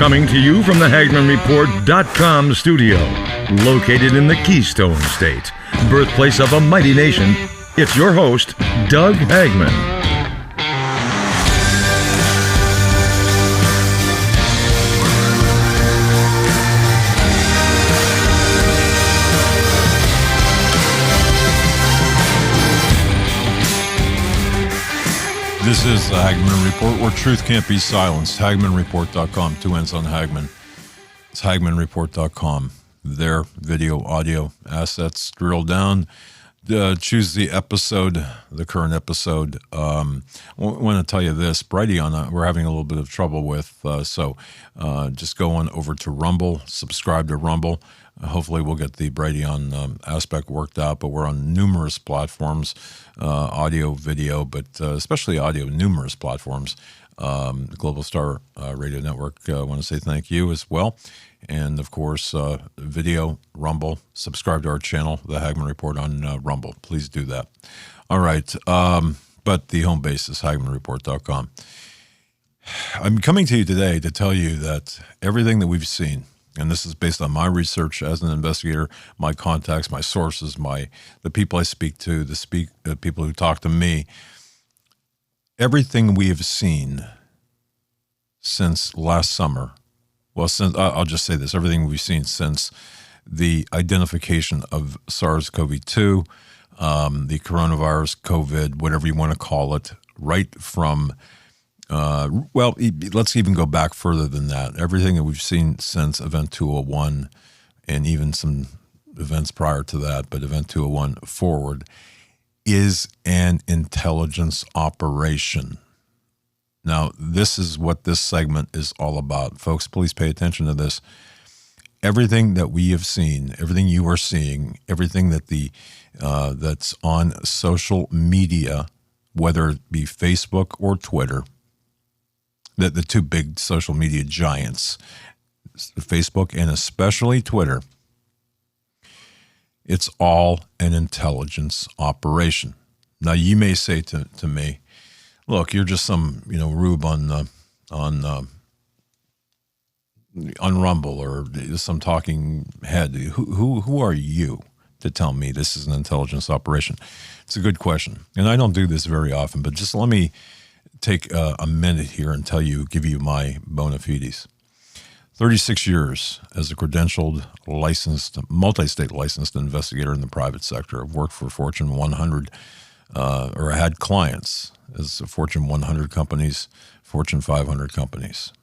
Coming to you from the HagmannReport.com studio, located in the Keystone State, birthplace of a mighty nation, it's your host, Doug Hagmann. This is the Hagmann Report, where truth can't be silenced. HagmannReport.com, 2 N's on Hagmann. It's HagmannReport.com. Their video, audio assets. Drill down, choose the episode, the current episode. I want to tell you this, Brighteon, we're having a little bit of trouble with, so just go on over to Rumble, subscribe to Rumble. Hopefully we'll get the Brighteon aspect worked out, but we're on numerous platforms, audio, video, but especially audio, numerous platforms. Global Star Radio Network, I want to say thank you as well. And, of course, video, Rumble. Subscribe to our channel, The Hagmann Report on Rumble. Please do that. All right. But the home base is HagmannReport.com. I'm coming to you today to tell you that everything that we've seen, and this is based on my research as an investigator, my contacts, my sources, the people I speak to, the people who talk to me, everything we have seen since last summer, I'll just say this, everything we've seen since the identification of SARS-CoV-2, the coronavirus, COVID, whatever you want to call it, right from let's even go back further than that. Everything that we've seen since Event 201 and even some events prior to that, but Event 201 forward, is an intelligence operation. Now, this is what this segment is all about. Folks, please pay attention to this. Everything that we have seen, everything you are seeing, everything that that's on social media, whether it be Facebook or Twitter, the two big social media giants, Facebook and especially Twitter, it's all an intelligence operation. Now, you may say to me, look, you're just some, rube on Rumble or some talking head. Who are you to tell me this is an intelligence operation? It's a good question. And I don't do this very often, but just let me take a minute here and give you my bona fides. 36 years as a credentialed, licensed, multi-state licensed investigator in the private sector. I've worked for Fortune 100, or I had clients as Fortune 100 companies, Fortune 500 companies.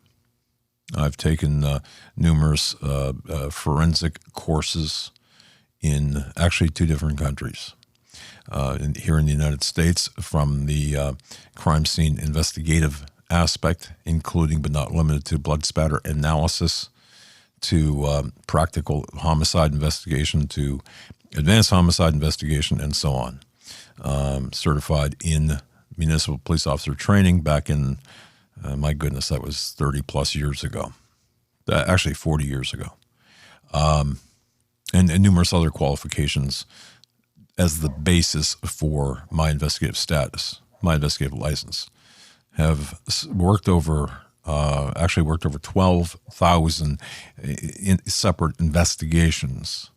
I've taken numerous forensic courses in actually 2 different countries. Here in the United States, from the crime scene investigative aspect, including but not limited to blood spatter analysis, to practical homicide investigation, to advanced homicide investigation, and so on. Certified in municipal police officer training back in, my goodness, that was 30 plus years ago. Actually, 40 years ago. And numerous other qualifications as the basis for my investigative status, my investigative license. Have worked over 12,000 separate investigations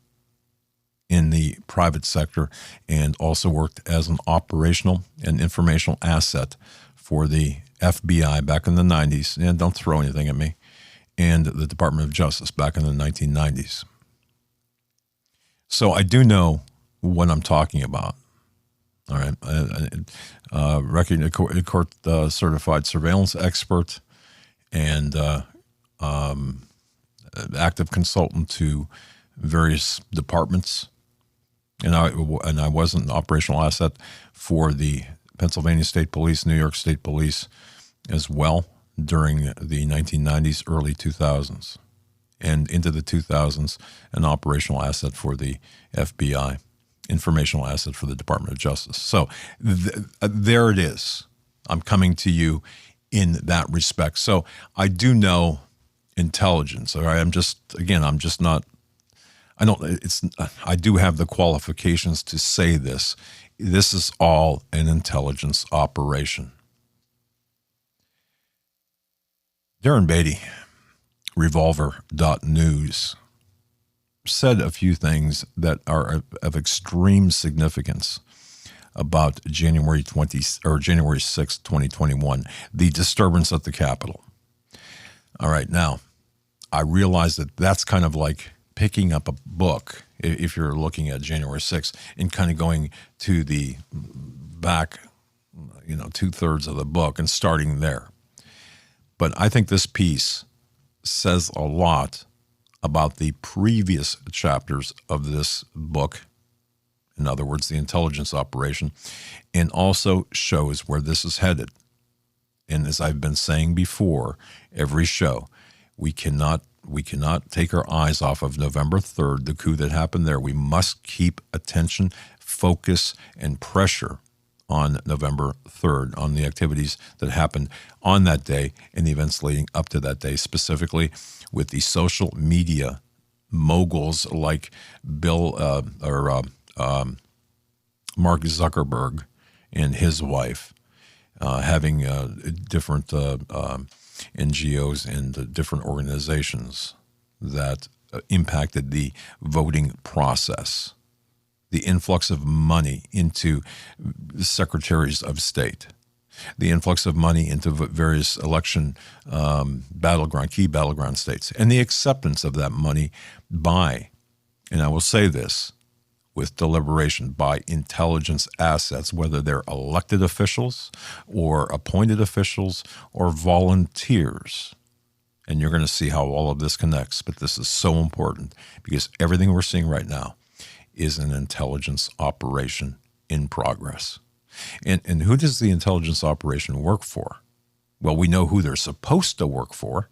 in the private sector, and also worked as an operational and informational asset for the FBI back in the 90s, and don't throw anything at me, and the Department of Justice back in the 1990s. So I do know what I'm talking about. All right. Court certified surveillance expert and active consultant to various departments. And I was an operational asset for the Pennsylvania State Police, New York State Police as well during the 1990s, early 2000s. And into the 2000s, an operational asset for the FBI, informational asset for the Department of Justice. So there it is. I'm coming to you in that respect. So I do know intelligence. All right. I do have the qualifications to say this. This is all an intelligence operation. Darren Beatty, Revolver.news said a few things that are of extreme significance about January 6, 2021, the disturbance at the Capitol. All right, now, I realize that that's kind of like picking up a book, if you're looking at January 6th, and kind of going to the back, 2/3 of the book and starting there. But I think this piece says a lot about the previous chapters of this book, in other words, the intelligence operation, and also shows where this is headed. And as I've been saying before, every show, we cannot take our eyes off of November 3rd, the coup that happened there. We must keep attention, focus, and pressure on November 3rd, on the activities that happened on that day and the events leading up to that day, specifically with the social media moguls like Mark Zuckerberg and his wife, having different NGOs and different organizations that impacted the voting process, the influx of money into secretaries of state, the influx of money into various election key battleground states, and the acceptance of that money by, and I will say this with deliberation, by intelligence assets, whether they're elected officials or appointed officials or volunteers. And you're going to see how all of this connects. But this is so important because everything we're seeing right now is an intelligence operation in progress. And who does the intelligence operation work for? Well, we know who they're supposed to work for.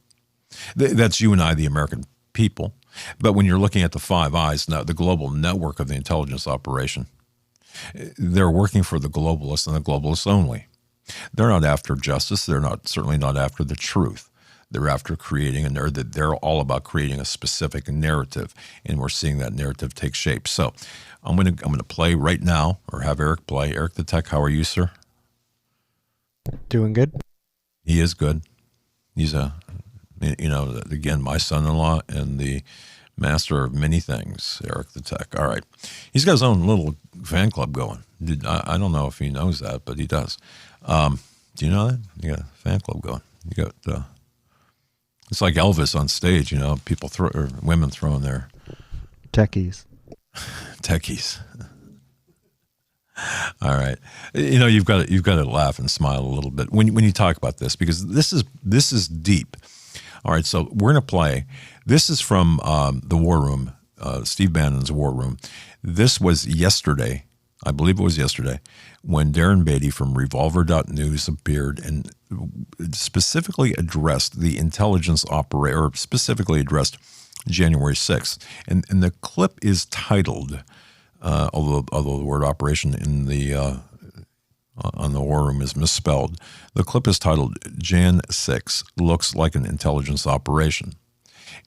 That's you and I, the American people. But when you're looking at the Five Eyes, now the global network of the intelligence operation, they're working for the globalists and the globalists only. They're not after justice. They're certainly not after the truth. They're after creating they're all about creating a specific narrative, and we're seeing that narrative take shape. So I'm gonna play right now, or have Eric play. Eric the Tech, how are you, sir? Doing good. He is good. He's again, my son-in-law and the master of many things, Eric the Tech. All right. He's got his own little fan club going. I don't know if he knows that, but he does. Do you know that? You got a fan club going. You got, it's like Elvis on stage, people women throwing their techies. Techies. All right. You've got to laugh and smile a little bit when you talk about this, because this is deep. All right, so we're going to play. This is from the War Room, Steve Bannon's War Room. This was yesterday, I believe it was yesterday, when Darren Beatty from Revolver.news appeared and specifically addressed the intelligence operator, or specifically addressed January 6th. And the clip is titled, although the word operation in the on the War Room is misspelled, the clip is titled Jan 6 Looks Like an Intelligence Operation.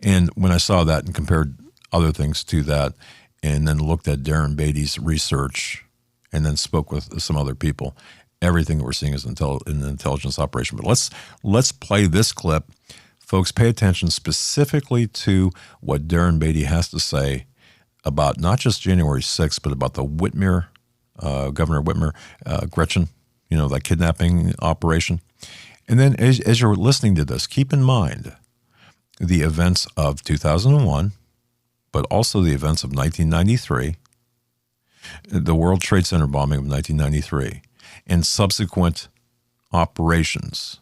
And when I saw that and compared other things to that, and then looked at Darren Beatty's research and then spoke with some other people, everything that we're seeing is an intelligence operation. But let's play this clip. Folks, pay attention specifically to what Darren Beatty has to say about not just January 6th, but about the Whitmer, Governor Whitmer, Gretchen, that kidnapping operation. And then as you're listening to this, keep in mind the events of 2001, but also the events of 1993, the World Trade Center bombing of 1993, and subsequent operations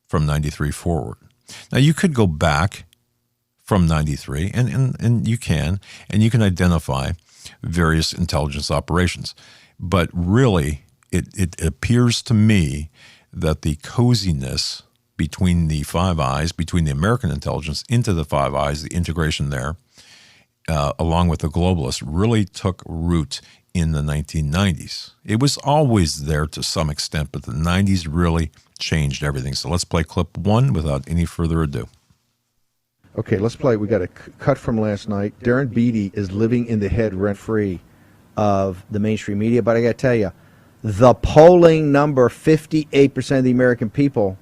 from 93 forward. Now, you could go back from 93, and you can identify various intelligence operations. But really, it appears to me that the coziness between the Five Eyes, between the American intelligence into the Five Eyes, the integration there, along with the globalists, really took root in the 1990s. It was always there to some extent, but the 90s really changed everything. So let's play clip one without any further ado. Okay, let's play. We got a cut from last night. Darren Beatty is living in the head rent-free of the mainstream media, but I got to tell you, the polling number, 58% of the American people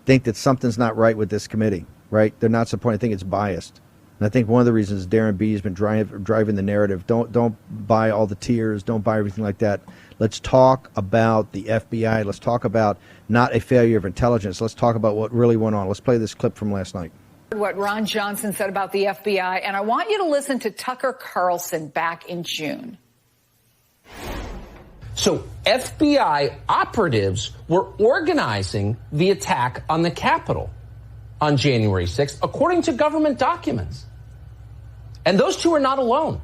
think that something's not right with this committee. right? They're not supporting. I think it's biased. And I think one of the reasons Darren Beattie has been driving the narrative, don't buy all the tiers, don't buy everything like that. Let's talk about the FBI. Let's talk about not a failure of intelligence. Let's talk about what really went on. Let's play this clip from last night. What Ron Johnson said about the FBI, and I want you to listen to Tucker Carlson back in June. So FBI operatives were organizing the attack on the Capitol on January 6th, according to government documents. And those two are not alone.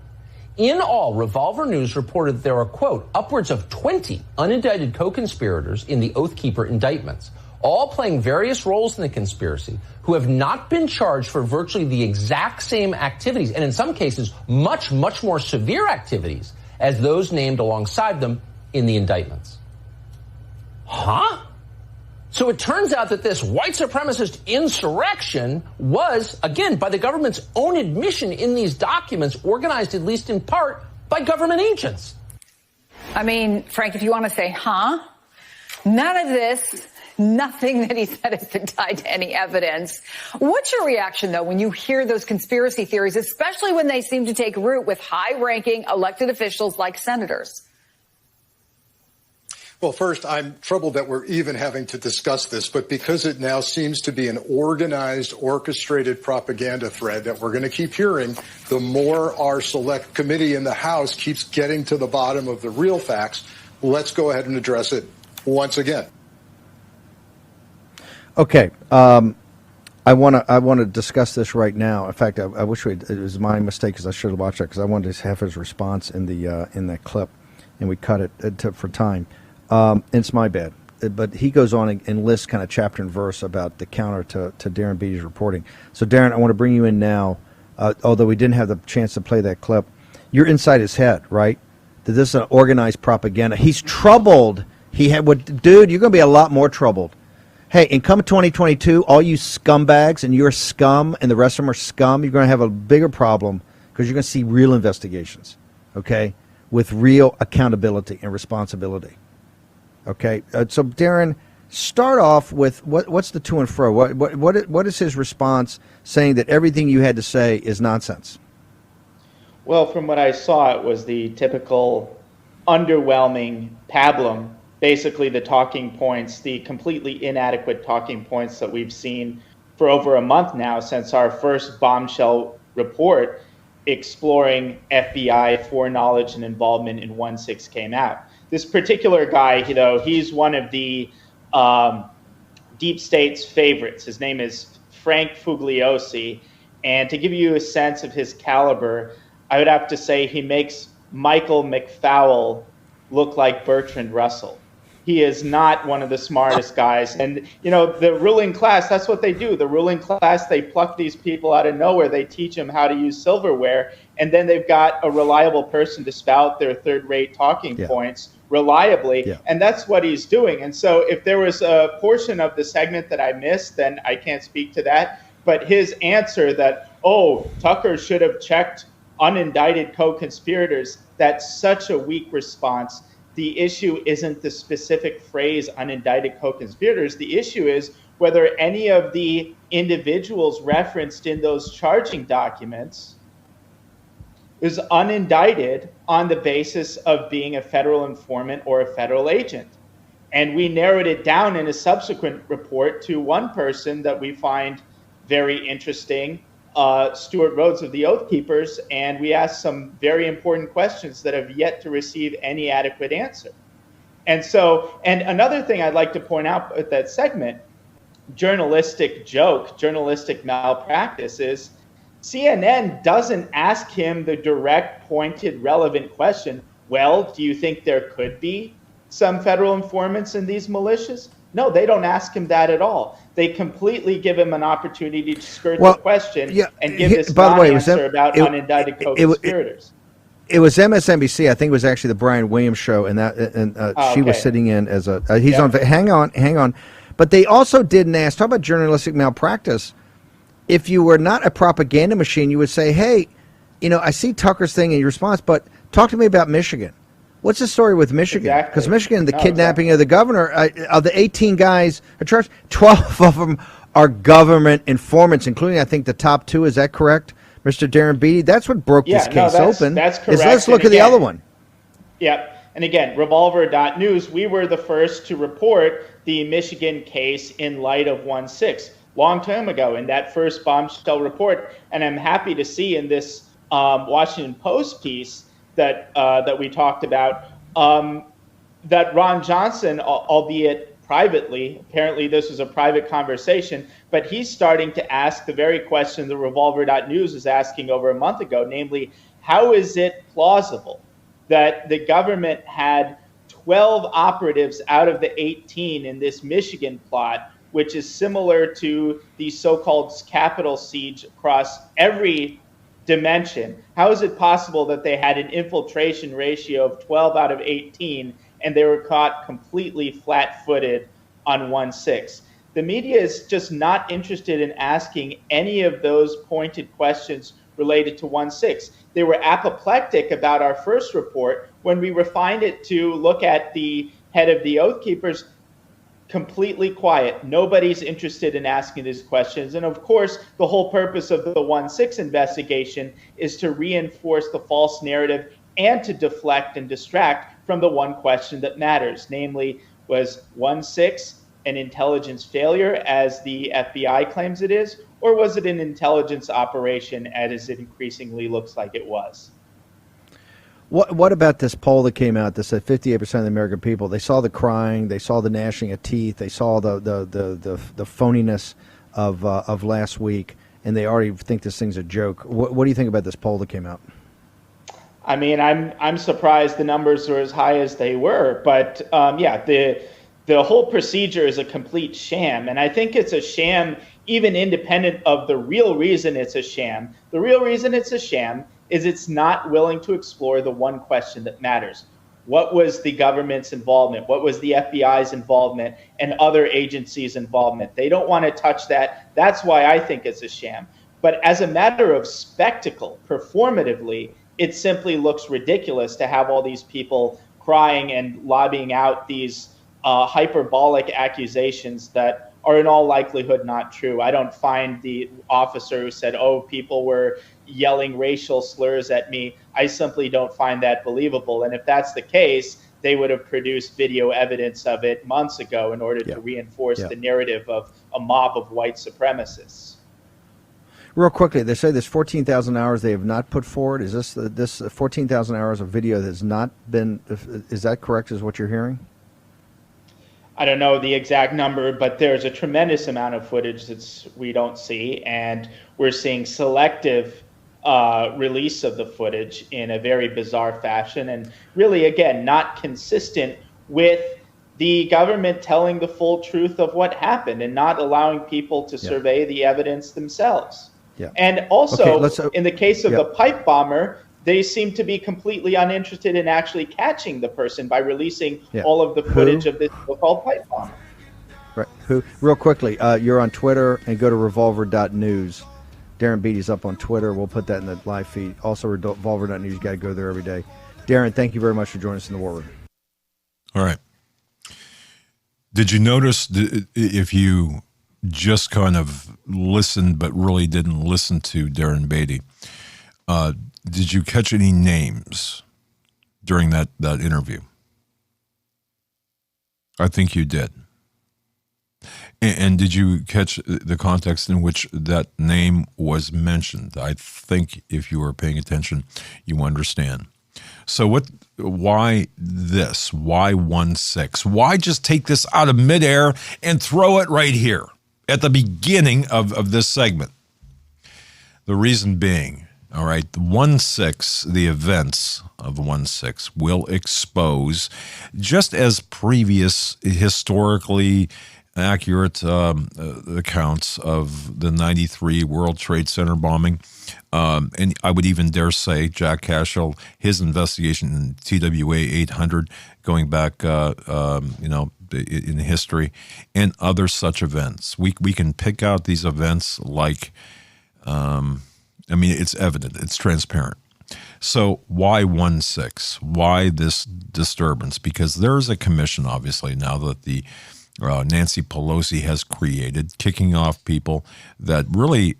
In all, Revolver News reported that there are, quote, upwards of 20 unindicted co-conspirators in the Oath Keeper indictments, all playing various roles in the conspiracy, who have not been charged for virtually the exact same activities, and in some cases, much, much more severe activities as those named alongside them in the indictments. Huh? So it turns out that this white supremacist insurrection was, again, by the government's own admission in these documents, organized at least in part by government agents. I mean, Frank, if you want to say, huh? None of this, nothing that he said has been tied to any evidence. What's your reaction, though, when you hear those conspiracy theories, especially when they seem to take root with high-ranking elected officials like senators? Well, first, I'm troubled that we're even having to discuss this, but because it now seems to be an organized, orchestrated propaganda thread that we're going to keep hearing, the more our select committee in the House keeps getting to the bottom of the real facts. Let's go ahead and address it once again. Okay. I want to discuss this right now. In fact, I wish it was my mistake because I should have watched that because I wanted to have his response in the in that clip, and we cut it for time. It's my bad. But he goes on and lists kind of chapter and verse about the counter to Darren Beattie's reporting. So, Darren, I want to bring you in now, although we didn't have the chance to play that clip. You're inside his head, right? That this is an organized propaganda. He's troubled. Dude, you're going to be a lot more troubled. Hey, in come 2022, all you scumbags, and you're scum, and the rest of them are scum, you're going to have a bigger problem because you're going to see real investigations, okay, with real accountability and responsibility. Okay, so Darren, start off with what's the to and fro? What is his response saying that everything you had to say is nonsense? Well, from what I saw, it was the typical underwhelming pablum, basically the talking points, the completely inadequate talking points that we've seen for over a month now since our first bombshell report exploring FBI foreknowledge and involvement in 1/6 came out. This particular guy, he's one of the deep state's favorites. His name is Frank Fugliosi. And to give you a sense of his caliber, I would have to say he makes Michael McFowell look like Bertrand Russell. He is not one of the smartest guys. And, the ruling class, that's what they do. The ruling class, they pluck these people out of nowhere. They teach them how to use silverware. And then they've got a reliable person to spout their third-rate talking points reliably. Yeah. And that's what he's doing. And so if there was a portion of the segment that I missed, then I can't speak to that. But his answer that, Tucker should have checked unindicted co-conspirators, that's such a weak response. The issue isn't the specific phrase unindicted co-conspirators. The issue is whether any of the individuals referenced in those charging documents is unindicted on the basis of being a federal informant or a federal agent. And we narrowed it down in a subsequent report to one person that we find very interesting, Stuart Rhodes of the Oath Keepers, and we asked some very important questions that have yet to receive any adequate answer. And another thing I'd like to point out at that segment, journalistic malpractice, is CNN doesn't ask him the direct, pointed, relevant question, well, do you think there could be some federal informants in these militias? No, they don't ask him that at all. They completely give him an opportunity to skirt the question and give this non-answer about unindicted co-conspirators. It was MSNBC. I think it was actually the Brian Williams show, and she was sitting in as a. He's on. Hang on. But they also didn't ask. Talk about journalistic malpractice. If you were not a propaganda machine, you would say, "Hey, I see Tucker's thing in your response, but talk to me about Michigan. What's the story with Michigan? Because Michigan, the kidnapping of the governor, of the 18 guys charged, 12 of them are government informants, including, I think, the top two. Is that correct, Mr. Darren Beatty? That's what broke this case open. That's correct. Let's look at the other one. Yep. And again, Revolver.news, we were the first to report the Michigan case in light of 1-6, long time ago in that first bombshell report. And I'm happy to see in this Washington Post piece that we talked about that Ron Johnson, albeit privately, apparently this was a private conversation, but he's starting to ask the very question that Revolver.news was asking over a month ago, namely, how is it plausible that the government had 12 operatives out of the 18 in this Michigan plot, which is similar to the so-called Capitol siege across every dimension? How is it possible that they had an infiltration ratio of 12 out of 18 and they were caught completely flat-footed on 1-6? The media is just not interested in asking any of those pointed questions related to 1-6. They were apoplectic about our first report when we refined it to look at the head of the Oath Keepers. Completely quiet. Nobody's interested in asking these questions. And of course, the whole purpose of the 1-6 investigation is to reinforce the false narrative and to deflect and distract from the one question that matters, namely, was 1-6 an intelligence failure, as the FBI claims it is, or was it an intelligence operation, as it increasingly looks like it was? What about this poll that came out that said 58% of the American people, they saw the crying, they saw the gnashing of teeth, they saw the phoniness of last week, and they already think this thing's a joke? What do you think about this poll that came out? I mean, I'm surprised the numbers are as high as they were, but the whole procedure is a complete sham, and I think it's a sham even independent of the real reason it's a sham. The real reason it's a sham is it's not willing to explore the one question that matters. What was the government's involvement? What was the FBI's involvement and other agencies' involvement? They don't want to touch that. That's why I think it's a sham. But as a matter of spectacle, performatively, it simply looks ridiculous to have all these people crying and lobbying out these hyperbolic accusations that are in all likelihood not true. I don't find the officer who said, oh, people were yelling racial slurs at me, I simply don't find that believable. And if that's the case, they would have produced video evidence of it months ago in order to reinforce the narrative of a mob of white supremacists. Real quickly, they say there's 14,000 hours they have not put forward. Is this 14,000 hours of video that has not been, is that correct, is what you're hearing? I don't know the exact number, but there's a tremendous amount of footage that we don't see, and we're seeing selective release of the footage in a very bizarre fashion, and really, again, not consistent with the government telling the full truth of what happened and not allowing people to survey the evidence themselves. And also, in the case of the pipe bomber, they seem to be completely uninterested in actually catching the person by releasing all of the footage of this so-called pipe bomber. Right. Real quickly, you're on Twitter, and go to revolver.news. Darren Beatty's up on Twitter. We'll put that in the live feed. Also, revolver.news, you got to go there every day. Darren, thank you very much for joining us in the War Room. All right. Did you notice, if you just kind of listened but really didn't listen to Darren Beatty, did you catch any names during that interview? I think you did. And did you catch the context in which that name was mentioned? I think if you were paying attention, you understand. So why this? Why 1-6? Why just take this out of midair and throw it right here at the beginning of this segment? The reason being, all right, the 1-6, the events of 1-6 will expose, just as previous historically accurate accounts of the 93 World Trade Center bombing, and I would even dare say Jack Cashel, his investigation in TWA 800 going back, in history, and other such events. We can pick out these events like, it's evident, it's transparent. So why 1-6? Why this disturbance? Because there is a commission, obviously, now that the Nancy Pelosi has created, kicking off people that really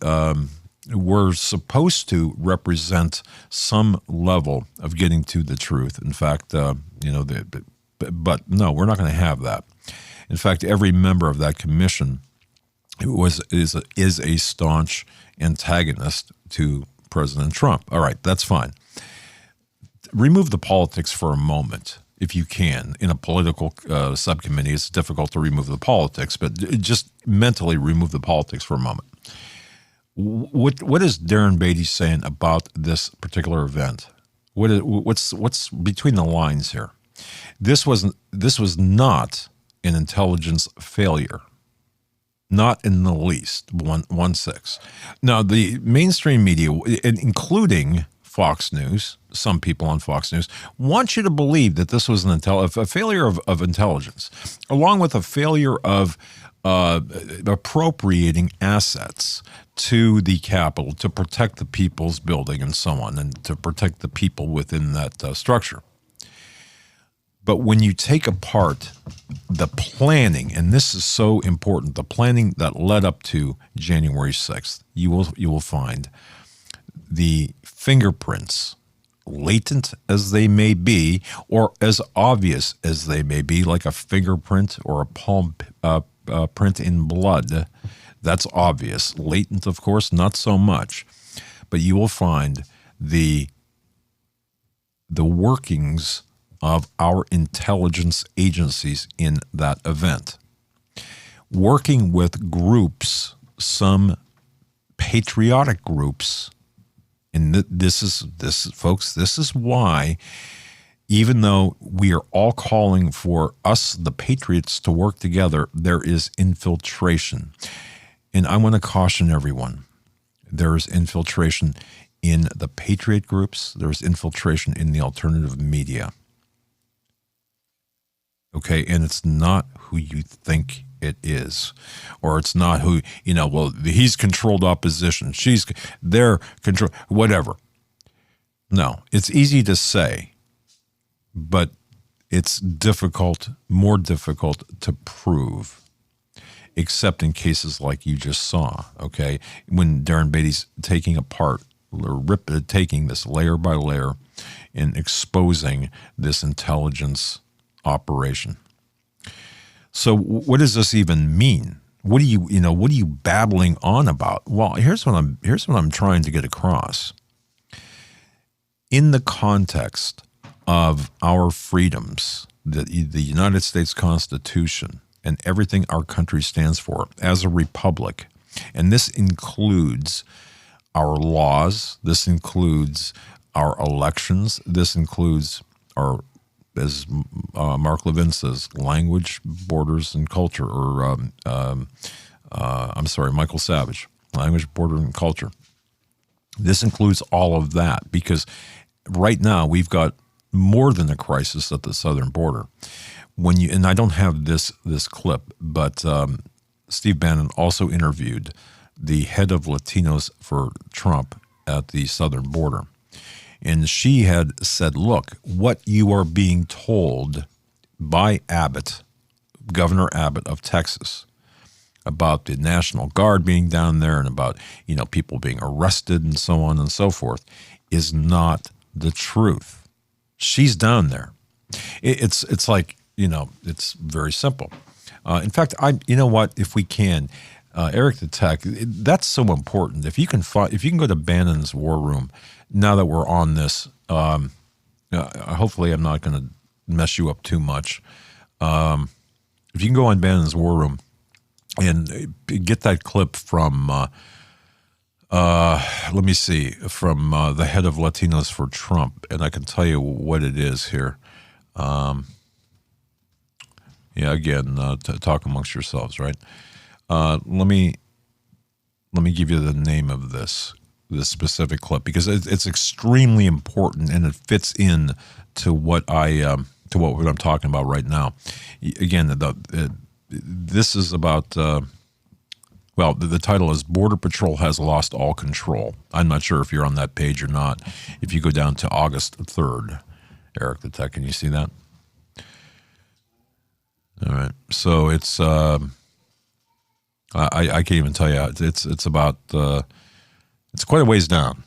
were supposed to represent some level of getting to the truth. In fact, but no, we're not going to have that. In fact, every member of that commission is a staunch antagonist to President Trump. All right, that's fine. Remove the politics for a moment, if you can. In a political subcommittee, it's difficult to remove the politics, but just mentally remove the politics for a moment. What is Darren Beatty saying about this particular event? What's between the lines here? This was not an intelligence failure. Not in the least, 1-6. Now, the mainstream media, including Fox News, some people on Fox News, want you to believe that this was a failure of intelligence, along with a failure of appropriating assets to the Capitol to protect the people's building and so on, and to protect the people within that structure. But when you take apart the planning, and this is so important, the planning that led up to January 6th, you will find the fingerprints, latent as they may be, or as obvious as they may be, like a fingerprint or a palm print in blood. That's obvious. Latent, of course, not so much. But you will find the workings of our intelligence agencies in that event. Working with groups, some patriotic groups, and this is why, even though we are all calling for us, the patriots, to work together, there is infiltration. And I want to caution everyone, there is infiltration in the patriot groups, there is infiltration in the alternative media. Okay, and it's not who you think it is, or it's not who, he's controlled opposition, they're control, whatever. No, it's easy to say, but it's more difficult to prove, except in cases like you just saw, okay? When Darren Beatty's taking this layer by layer and exposing this intelligence operation. So what does this even mean? What are you babbling on about? Well, here's what I'm trying to get across. In the context of our freedoms, the United States Constitution, and everything our country stands for as a republic, and this includes our laws, this includes our elections, this includes our, as Mark Levin says, language, borders, and culture, or Michael Savage, language, border, and culture. This includes all of that, because right now we've got more than a crisis at the southern border. And I don't have this clip, but Steve Bannon also interviewed the head of Latinos for Trump at the southern border. And she had said, look, what you are being told by Abbott, Governor Abbott of Texas, about the National Guard being down there and about, people being arrested and so on and so forth, is not the truth. She's down there. It's like, it's very simple. In fact, if we can, Eric the Tech, that's so important. If you can go to Bannon's War Room, now that we're on this, hopefully I'm not going to mess you up too much. If you can go on Bannon's War Room and get that clip from, let me see, from the head of Latinos for Trump, and I can tell you what it is here. Talk amongst yourselves, right? Let me give you the name of this specific clip, because it's extremely important and it fits in to what I'm talking about right now. Again, this is about. The title is "Border Patrol Has Lost All Control." I'm not sure if you're on that page or not. If you go down to August 3rd, Eric the Tech, can you see that? All right. So it's I can't even tell you. It's about it's quite a ways down,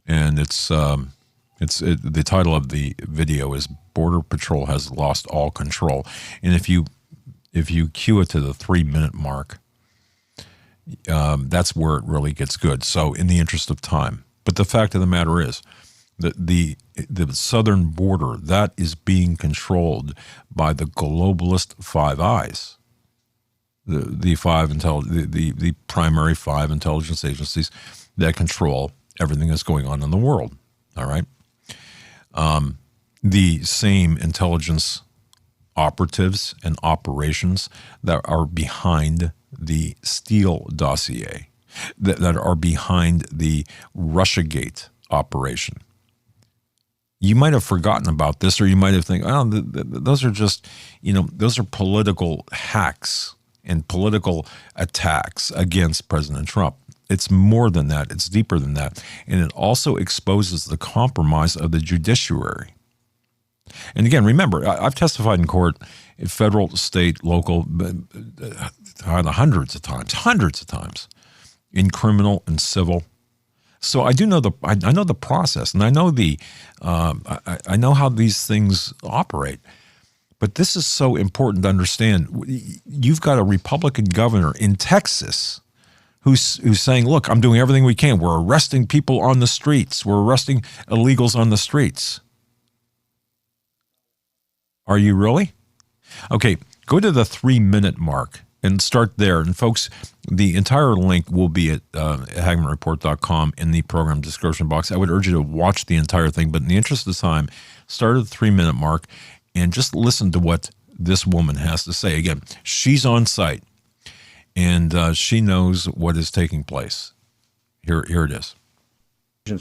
and the title of the video is "Border Patrol Has Lost All Control," and if you cue it to the 3-minute mark, that's where it really gets good. So, in the interest of time, but the fact of the matter is that the southern border, that is being controlled by the globalist Five Eyes. The primary 5 intelligence agencies that control everything that's going on in the world. All right. The same intelligence operatives and operations that are behind the Steele dossier, that are behind the Russiagate operation. You might have forgotten about this, or you might have think, oh, those are just, those are political hacks and political attacks against President Trump. It's more than that. It's deeper than that. And it also exposes the compromise of the judiciary. And again, remember, I've testified in court, federal, state, local, hundreds of times, in criminal and civil. So I do know I know the process, and I know I know how these things operate. But this is so important to understand. You've got a Republican governor in Texas who's saying, look, I'm doing everything we can. We're arresting people on the streets. We're arresting illegals on the streets. Are you really? Okay, go to the 3-minute mark and start there. And folks, the entire link will be at HagmannReport.com in the program description box. I would urge you to watch the entire thing, but in the interest of time, start at the 3-minute mark and just listen to what this woman has to say. Again, she's on site, and she knows what is taking place. Here it is.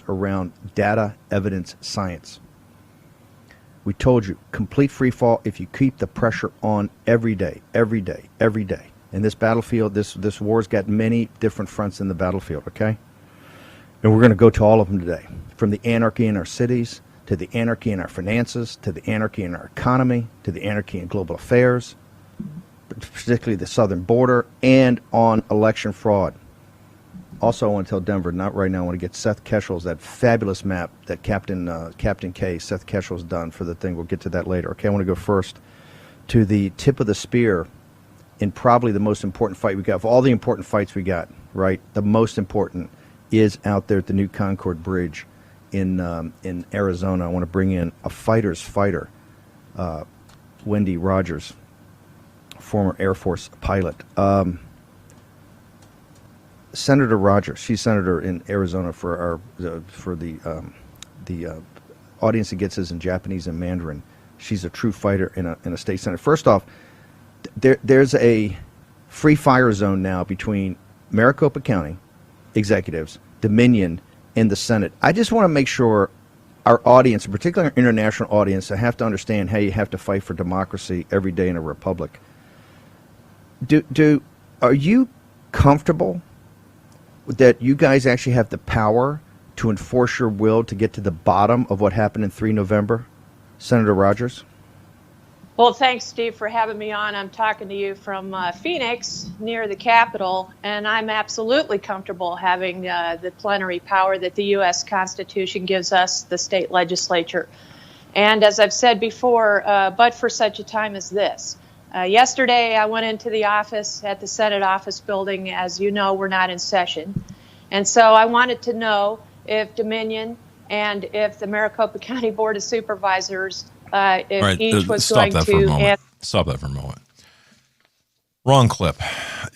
Around data, evidence, science. We told you, complete free fall if you keep the pressure on every day. And this battlefield, this war's got many different fronts in the battlefield, okay? And we're going to go to all of them today, from the anarchy in our cities, to the anarchy in our finances, to the anarchy in our economy, to the anarchy in global affairs, particularly the southern border, and on election fraud. Also, I want to tell Denver, not right now, I want to get Seth Keshel's, that fabulous map that Captain K, Seth Keshel's done for the thing. We'll get to that later. Okay, I want to go first to the tip of the spear in probably the most important fight we got. Of all the important fights we got, right, the most important is out there at the new Concord Bridge in Arizona. I want to bring in a fighter's fighter, Wendy Rogers, former Air Force pilot. Senator Rogers, she's senator in Arizona for the audience that gets us in Japanese and Mandarin. She's a true fighter in a state senate. First off, there's a free fire zone now between Maricopa County executives, Dominion, and the Senate. I just want to make sure our audience, particularly our international audience, have to understand how you have to fight for democracy every day in a republic. Are you comfortable that you guys actually have the power to enforce your will to get to the bottom of what happened in 3 November? Senator Rogers? Well, thanks, Steve, for having me on. I'm talking to you from Phoenix, near the Capitol, and I'm absolutely comfortable having the plenary power that the U.S. Constitution gives us, the state legislature. And as I've said before, but for such a time as this. Yesterday, I went into the office at the Senate office building. As you know, we're not in session. And so I wanted to know if Dominion and if the Maricopa County Board of Supervisors, if right, each was stop going that to... For a moment. Stop that for a moment. Wrong clip.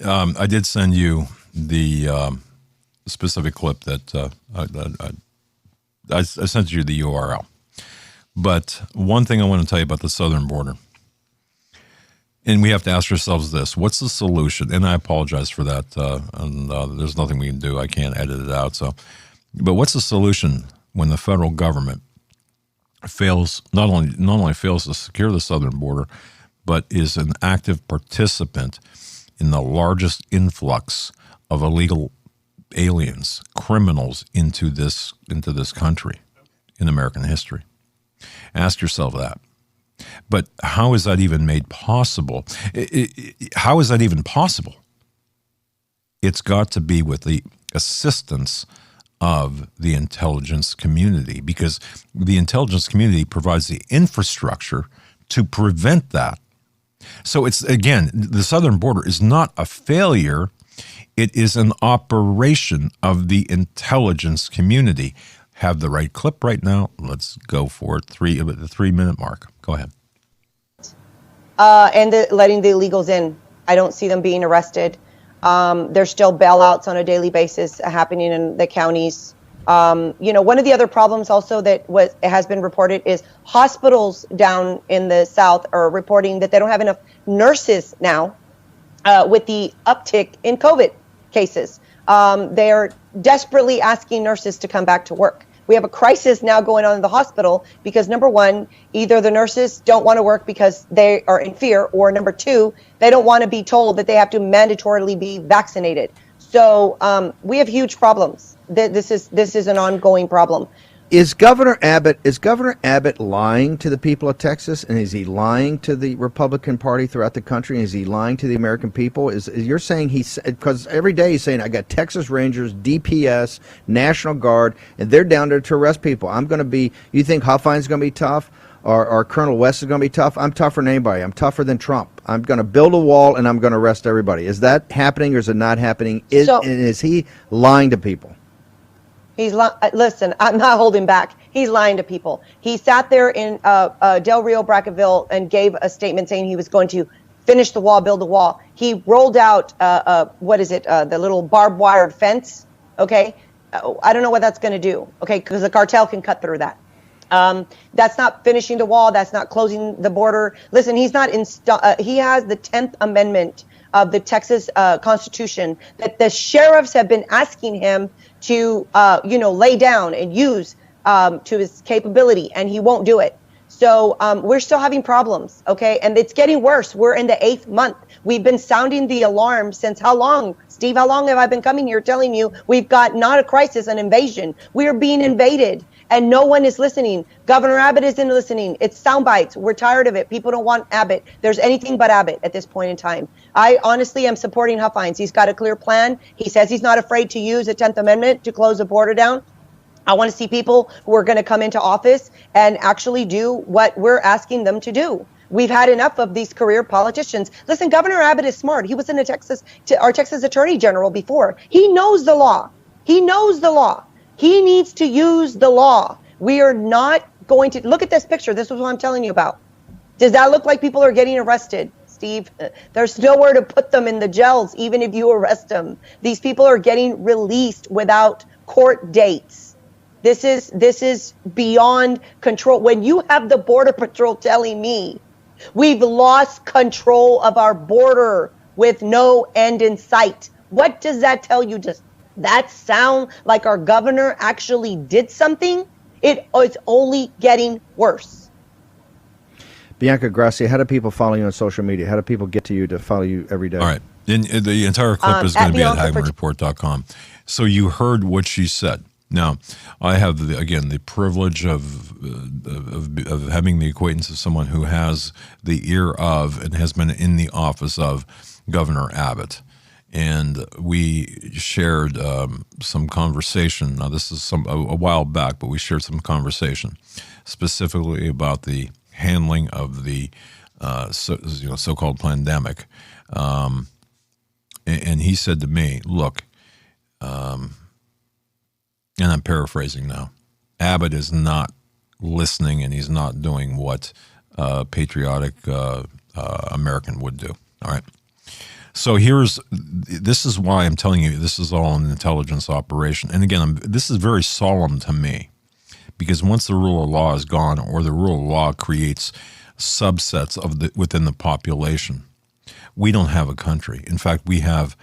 I did send you the specific clip that I sent you the URL. But one thing I want to tell you about the southern border, and we have to ask ourselves this: what's the solution? And I apologize for that. And there's nothing we can do. I can't edit it out. But what's the solution when the federal government fails, not only fails to secure the southern border, but is an active participant in the largest influx of illegal aliens, criminals into this country in American history? Ask yourself that. But how is that even made possible? How is that even possible? It's got to be with the assistance of the intelligence community, because the intelligence community provides the infrastructure to prevent that. So it's, again, the southern border is not a failure. It is an operation of the intelligence community. Have the right clip right now. Let's go for it. The 3-minute mark. Go ahead. And letting the illegals in. I don't see them being arrested. There's still bailouts on a daily basis happening in the counties. One of the other problems also that has been reported is hospitals down in the South are reporting that they don't have enough nurses now with the uptick in COVID cases. They are desperately asking nurses to come back to work. We have a crisis now going on in the hospital because, number one, either the nurses don't want to work because they are in fear, or number two, they don't want to be told that they have to mandatorily be vaccinated. So we have huge problems. This is an ongoing problem. Is Governor Abbott lying to the people of Texas, and is he lying to the Republican Party throughout the country? And is he lying to the American people? Is you're saying because every day he's saying, I got Texas Rangers, DPS, National Guard, and they're down there to arrest people. You think Huffines going to be tough, or Colonel West is going to be tough? I'm tougher than anybody. I'm tougher than Trump. I'm going to build a wall and I'm going to arrest everybody. Is that happening or is it not happening? Is he lying to people? Listen, I'm not holding back. He's lying to people. He sat there in Del Rio, Brackettville, and gave a statement saying he was going to finish the wall, build the wall. He rolled out, the little barbed wire fence, okay? I don't know what that's going to do, okay, because the cartel can cut through that. That's not finishing the wall. That's not closing the border. Listen, he's not he has the 10th Amendment of the Texas Constitution that the sheriffs have been asking him to, lay down and use to his capability, and he won't do it. So we're still having problems, okay? And it's getting worse. We're in the 8th month. We've been sounding the alarm since how long? Steve, how long have I been coming here telling you we've got not a crisis, an invasion? We are being invaded, and no one is listening. Governor Abbott isn't listening. It's sound bites. We're tired of it. People don't want Abbott. There's anything but Abbott at this point in time. I honestly am supporting Huffines. He's got a clear plan. He says he's not afraid to use the 10th Amendment to close the border down. I want to see people who are going to come into office and actually do what we're asking them to do. We've had enough of these career politicians. Listen, Governor Abbott is smart. He was in our Texas Attorney General before. He knows the law. He knows the law. He needs to use the law. We are not going to look at this picture. This is what I'm telling you about. Does that look like people are getting arrested? Steve, there's nowhere to put them in the jails, even if you arrest them. These people are getting released without court dates. This is beyond control. When you have the Border Patrol telling me we've lost control of our border with no end in sight, what does that tell you? Does that sound like our governor actually did something? It's only getting worse. Bianca Gracia, how do people follow you on social media? How do people get to you to follow you every day? All right. The entire clip is going to be at HagmannReport.com. So you heard what she said. Now, I have, the privilege of having the acquaintance of someone who has the ear of and has been in the office of Governor Abbott. And we shared some conversation. Now, this is a while back, but we shared some conversation specifically about the handling of the so-called pandemic. And he said to me, look, and I'm paraphrasing now, Abbott is not listening and he's not doing what a patriotic American would do. All right. So this is why I'm telling you this is all an intelligence operation. And again, this is very solemn to me, because once the rule of law is gone, or the rule of law creates subsets within the population, we don't have a country. In fact, we have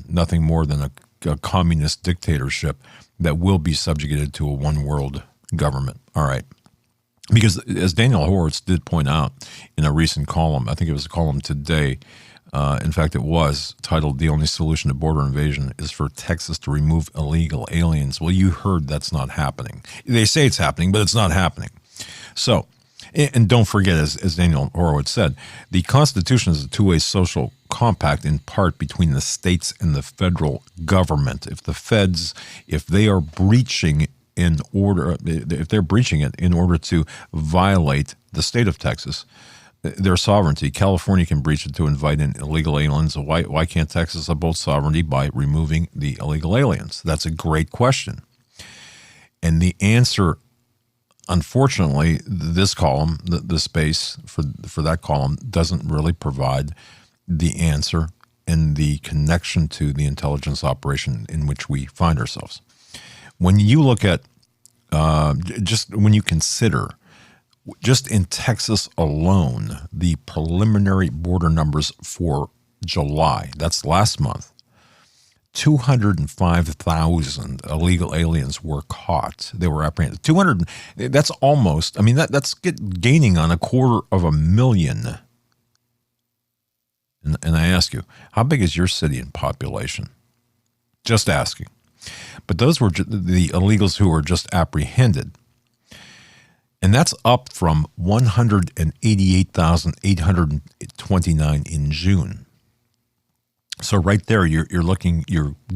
nothing more than a communist dictatorship that will be subjugated to a one-world government. All right. Because as Daniel Horowitz did point out in a recent column, I think it was a column today, in fact, it was titled, "The Only Solution to Border Invasion is for Texas to Remove Illegal Aliens." Well, you heard that's not happening. They say it's happening, but it's not happening. So, And don't forget, as Daniel Horowitz said, the Constitution is a two-way social compact in part between the states and the federal government. If the feds, if they are breaching if they're breaching it in order to violate the state of Texas, their sovereignty, California can breach it to invite in illegal aliens. Why can't Texas uphold sovereignty by removing the illegal aliens? That's a great question. And the answer, unfortunately, this column, the space for that column, doesn't really provide the answer and the connection to the intelligence operation in which we find ourselves. When you look at, just when you consider, just in Texas alone, the preliminary border numbers for July, that's last month, 205,000 illegal aliens were caught. They were apprehended. 200, that's almost, I mean, that's gaining on 250,000. And I ask you, how big is your city in population? Just asking. But those were the illegals who were just apprehended. And that's up from 188,829 in June. So right there, you're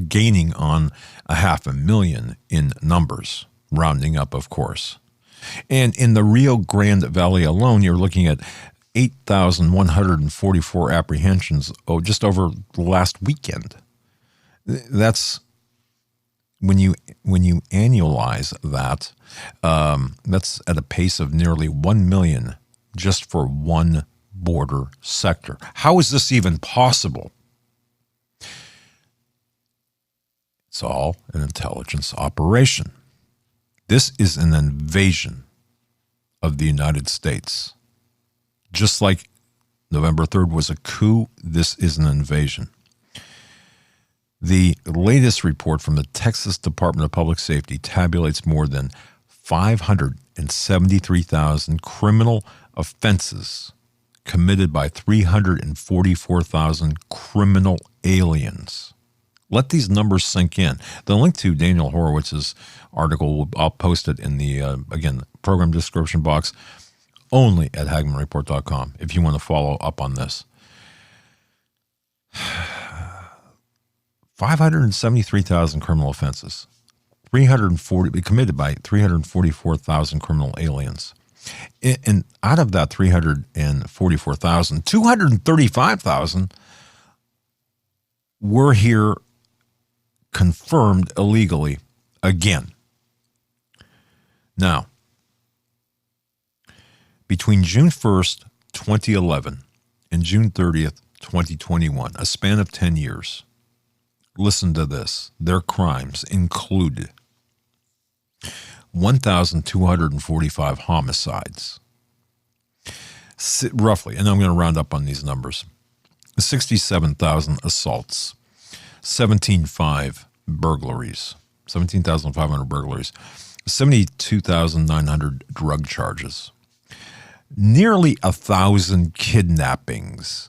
gaining on 500,000 in numbers, rounding up, of course. And in the Rio Grande Valley alone, you're looking at 8,144 apprehensions just over the last weekend. That's when you annualize that, that's at a pace of nearly 1 million just for one border sector. How is this even possible? It's all an intelligence operation. This is an invasion of the United States. Just like November 3rd was a coup, this is an invasion. The latest report from the Texas Department of Public Safety tabulates more than 573,000 criminal offenses committed by 344,000 criminal aliens. Let these numbers sink in. The link to Daniel Horowitz's article, I'll post it in the, again, program description box, only at HagmannReport.com if you want to follow up on this. 573,000 criminal offenses, 340 committed by 344,000 criminal aliens. And out of that 344,000, 235,000 were here confirmed illegally again. Now, between June 1st, 2011 and June 30th, 2021, a span of 10 years, listen to this, their crimes included 1,245 homicides, roughly, and I'm going to round up on these numbers, 67,000 assaults, 17,500 burglaries, 17,500 burglaries, 72,900 drug charges, nearly 1,000 kidnappings.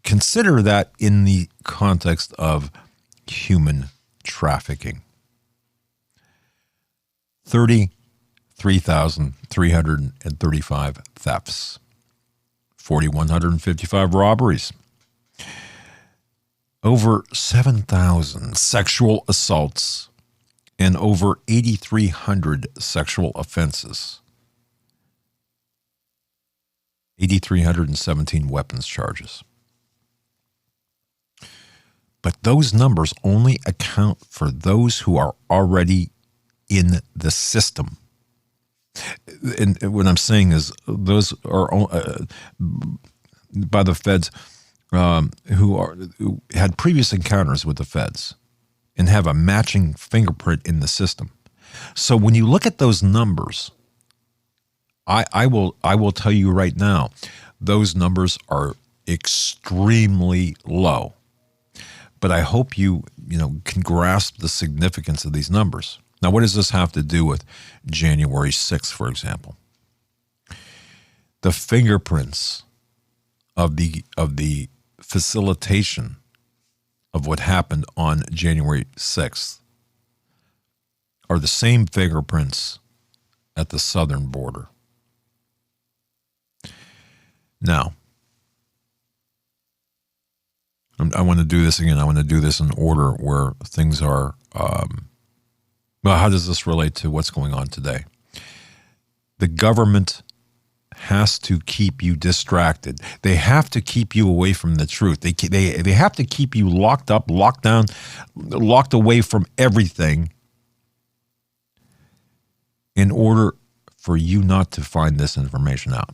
Consider that in the context of human trafficking. 33,335 thefts, 4,155 robberies, over 7,000 sexual assaults, and over 8,300 sexual offenses, 8,317 weapons charges. But those numbers only account for those who are already in the system. And what I'm saying is those are by the feds who had previous encounters with the feds and have a matching fingerprint in the system. So when you look at those numbers, I will tell you right now, those numbers are extremely low. But I hope you can grasp the significance of these numbers. Now, what does this have to do with January 6th, for example? The fingerprints of the facilitation of what happened on January 6th are the same fingerprints at the southern border. Now, I want to do this again. I want to do this in order where things are. Well, how does this relate to what's going on today? The government has to keep you distracted. They have to keep you away from the truth. They have to keep you locked up, locked down, locked away from everything in order for you not to find this information out.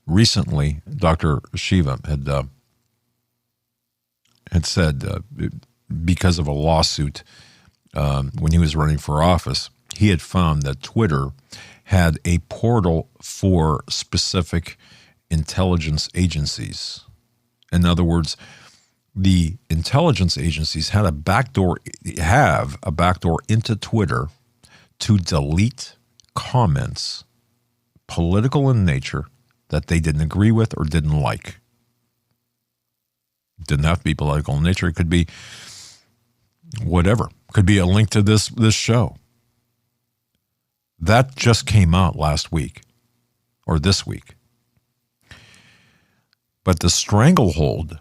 Recently, Dr. Shiva had said because of a lawsuit when he was running for office, he had found that Twitter had a portal for specific intelligence agencies. In other words, the intelligence agencies have a backdoor into Twitter to delete comments, political in nature, that they didn't agree with or didn't like. It didn't have to be political in nature. It could be whatever. It could be a link to this show. That just came out last week or this week. But the stranglehold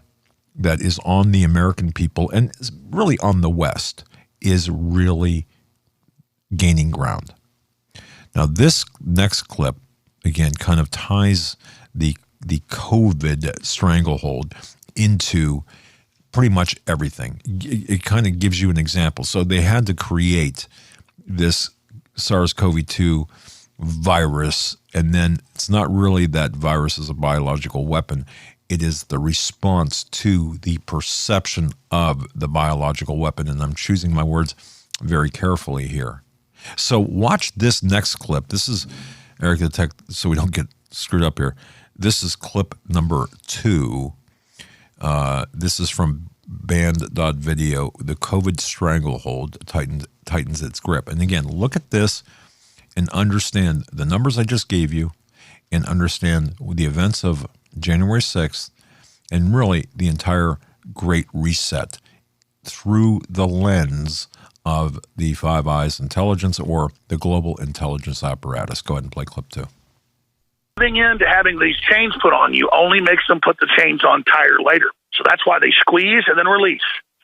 that is on the American people and really on the West is really gaining ground. Now, this next clip, again, kind of ties the COVID stranglehold into pretty much everything. It kind of gives you an example. So they had to create this SARS-CoV-2 virus, and then it's not really that virus is a biological weapon. It is the response to the perception of the biological weapon, and I'm choosing my words very carefully here. So watch this next clip. This is, Eric the Tech, so we don't get screwed up here. This is clip number 2. This is from band.video. The COVID stranglehold tightens its grip. And again, look at this and understand the numbers I just gave you and understand the events of January 6th and really the entire Great Reset through the lens of the Five Eyes intelligence or the global intelligence apparatus. Go ahead and play clip 2. Giving in to having these chains put on you only makes them put the chains on tighter later. So that's why they squeeze and then release.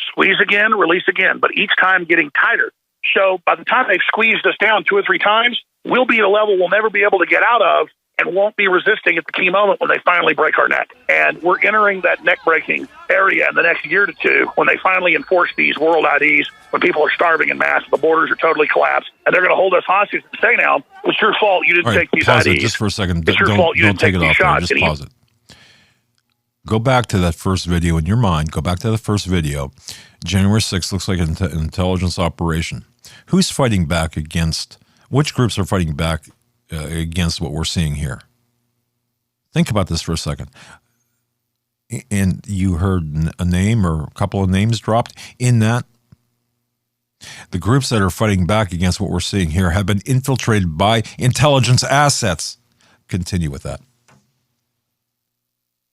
Squeeze again, release again, but each time getting tighter. So by the time they've squeezed us down 2 or 3 times, we'll be at a level we'll never be able to get out of and won't be resisting at the key moment when they finally break our neck. And we're entering that neck-breaking area in the next year to 2 when they finally enforce these world IDs, when people are starving in mass, the borders are totally collapsed, and they're going to hold us hostage and say now, it's your fault you didn't take these pause IDs. It just for a second. It's your fault you didn't take these shots. Just pause it. Go back to that first video in your mind. Go back to the first video. January 6th looks like an intelligence operation. Who's fighting back against, which groups are fighting back against what we're seeing here? Think about this for a second. And you heard a name or a couple of names dropped in that. The groups that are fighting back against what we're seeing here have been infiltrated by intelligence assets. Continue with that.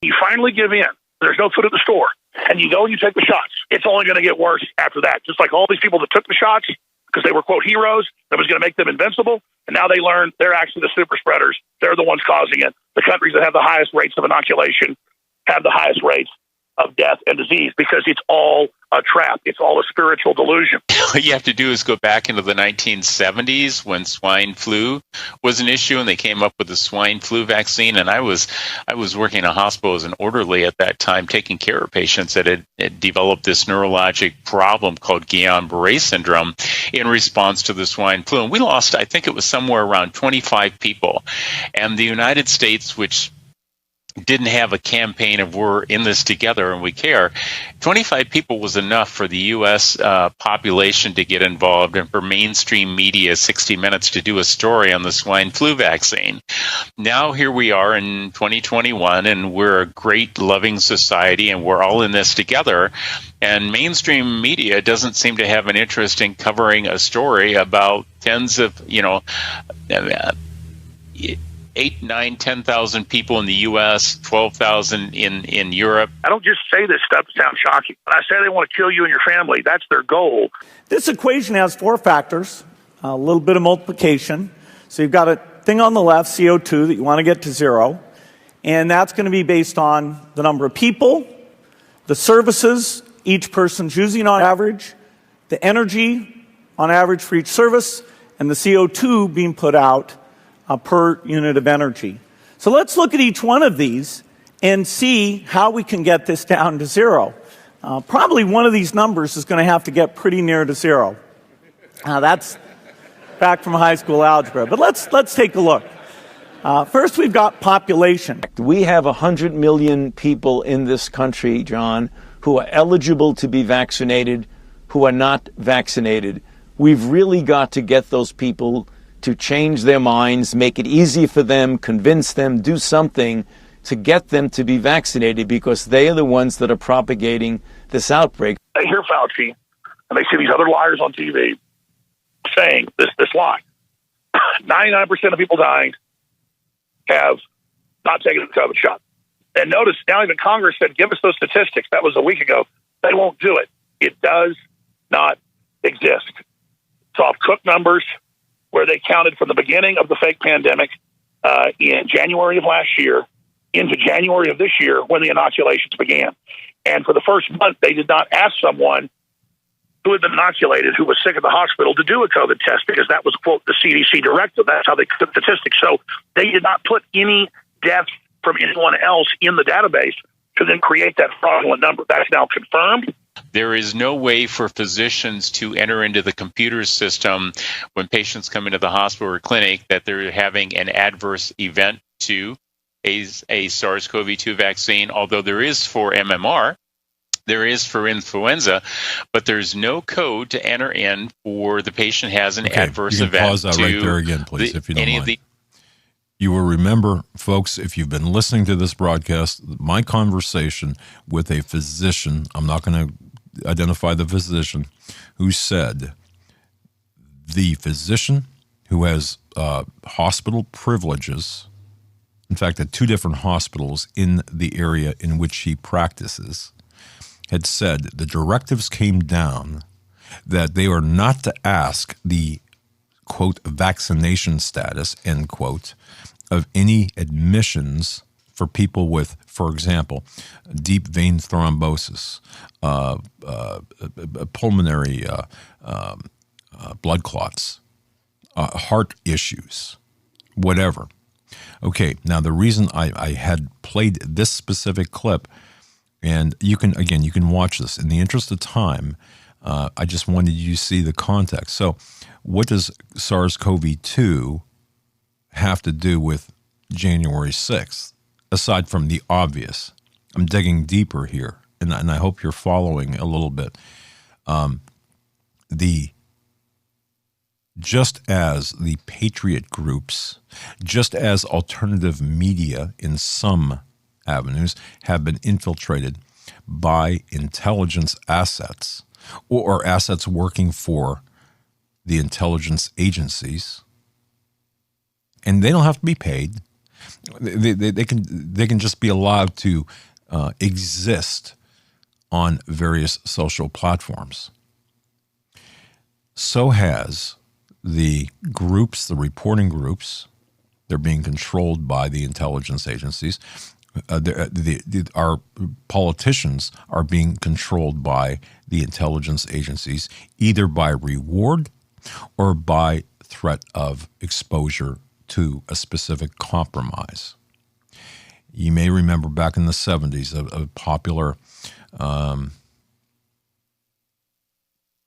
You finally give in. There's no food at the store. And you go and you take the shots. It's only going to get worse after that. Just like all these people that took the shots because they were, quote, heroes, that was going to make them invincible. And now they learn they're actually the super spreaders. They're the ones causing it. The countries that have the highest rates of inoculation have the highest rates of death and disease because it's all a trap. It's all a spiritual delusion. What you have to do is go back into the 1970s when swine flu was an issue and they came up with the swine flu vaccine. And I was working in a hospital as an orderly at that time, taking care of patients that had developed this neurologic problem called Guillain-Barré syndrome in response to the swine flu. And we lost, I think it was somewhere around 25 people. And the United States, which didn't have a campaign of we're in this together and we care, 25 people was enough for the U.S. Population to get involved and for mainstream media, 60 Minutes, to do a story on the swine flu vaccine. Now here we are in 2021 and we're a great loving society and we're all in this together. And mainstream media doesn't seem to have an interest in covering a story about tens of, 8, 9, 10,000 people in the U.S., 12,000 in Europe. I don't just say this stuff to sound shocking. When I say they want to kill you and your family, that's their goal. This equation has 4 factors, a little bit of multiplication. So you've got to thing on the left, CO2, that you want to get to zero, and that's going to be based on the number of people, the services each person's using on average, the energy on average for each service, and the CO2 being put out per unit of energy. So let's look at each one of these and see how we can get this down to zero. Probably one of these numbers is going to have to get pretty near to zero. That's back from high school algebra, but let's take a look. First, we've got population. We have 100 million people in this country, John, who are eligible to be vaccinated, who are not vaccinated. We've really got to get those people to change their minds, make it easy for them, convince them, do something to get them to be vaccinated, because they are the ones that are propagating this outbreak. They hear Fauci, and they see these other liars on TV saying this lie. 99% of people dying have not taken the COVID shot. And notice now even Congress said, give us those statistics. That was a week ago. They won't do it. It does not exist. It's off Cook numbers, where they counted from the beginning of the fake pandemic in January of last year into January of this year when the inoculations began. And for the first month, they did not ask someone who had been inoculated, who was sick at the hospital, to do a COVID test, because that was, quote, the CDC directive. That's how they took statistics. So they did not put any deaths from anyone else in the database to then create that fraudulent number. That's now confirmed. There is no way for physicians to enter into the computer system when patients come into the hospital or clinic that they're having an adverse event to a SARS-CoV-2 vaccine, although there is for MMR, there is for influenza, but there's no code to enter in for the patient has an adverse event. Pause that right there again, please, if you don't mind. You will remember, folks, if you've been listening to this broadcast, my conversation with a physician, I'm not going to identify the physician, who said the physician who has hospital privileges, in fact, at 2 different hospitals in the area in which he practices, had said the directives came down that they are not to ask the, quote, vaccination status, end quote, of any admissions for people with, for example, deep vein thrombosis, pulmonary blood clots, heart issues, whatever. Okay, now the reason I had played this specific clip, and you can watch this. In the interest of time, I just wanted you to see the context. So what does SARS-CoV-2 have to do with January 6th, aside from the obvious? I'm digging deeper here, and I hope you're following a little bit. Just as the patriot groups, just as alternative media in some avenues have been infiltrated by intelligence assets or assets working for the intelligence agencies, and they don't have to be paid. They can just be allowed to exist on various social platforms. So has the groups, the reporting groups, they're being controlled by the intelligence agencies. Our politicians are being controlled by the intelligence agencies, either by reward or by threat of exposure to a specific compromise. You may remember back in the 70s a popular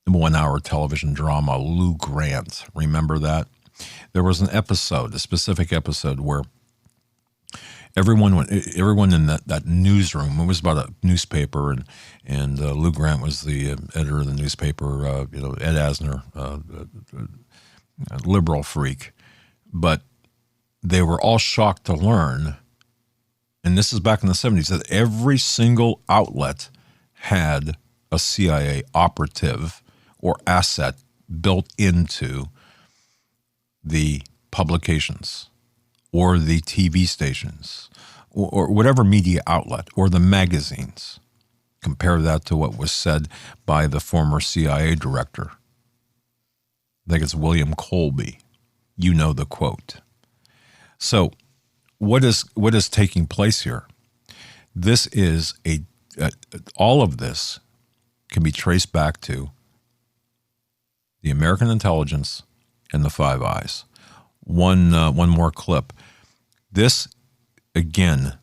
1-hour television drama, Lou Grant. Remember that? There was an episode, a specific episode, where everyone in that newsroom, it was about a newspaper, and Lou Grant was the editor of the newspaper, Ed Asner, a liberal freak. But they were all shocked to learn, and this is back in the 70s, that every single outlet had a CIA operative or asset built into the publications or the TV stations or whatever media outlet or the magazines. Compare that to what was said by the former CIA director. I think it's William Colby. You know the quote. So what is taking place here? This is all of this can be traced back to the American intelligence and the Five Eyes. One more clip. This, again,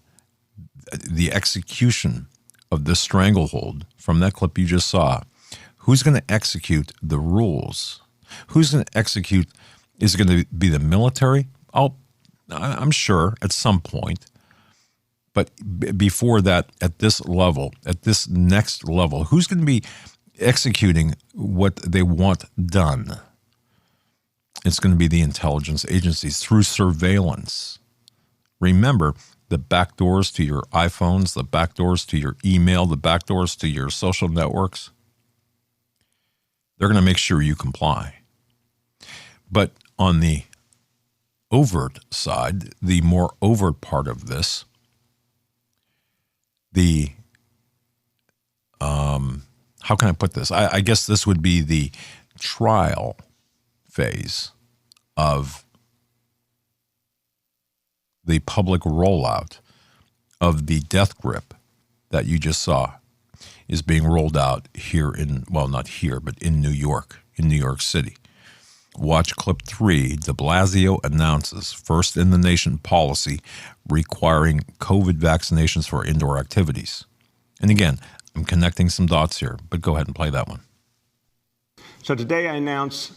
the execution of this stranglehold from that clip you just saw. Who's going to execute the rules? Who's going to execute? Is it going to be the military? I'm sure at some point. But before that, at this level, at this next level, who's going to be executing what they want done? It's going to be the intelligence agencies through surveillance. Remember, the back doors to your iPhones, the back doors to your email, the back doors to your social networks, they're going to make sure you comply. But on the overt side, the more overt part of this, how can I put this? I guess this would be the trial phase of the public rollout of the death grip that you just saw is being rolled out here not here, but in New York City. Watch clip 3. De Blasio announces first in the nation policy requiring COVID vaccinations for indoor activities. And again, I'm connecting some dots here, but go ahead and play that one. So today I announce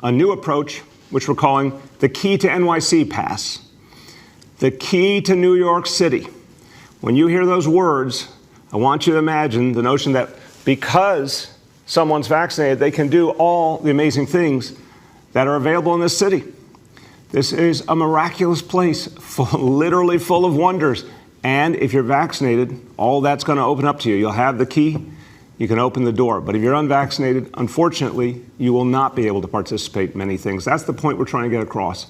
a new approach, which we're calling the Key to NYC Pass. The key to New York City. When you hear those words, I want you to imagine the notion that because someone's vaccinated, they can do all the amazing things that are available in this city. This is a miraculous place, literally full of wonders. And if you're vaccinated, all that's going to open up to you. You'll have the key, you can open the door. But if you're unvaccinated, unfortunately, you will not be able to participate in many things. That's the point we're trying to get across.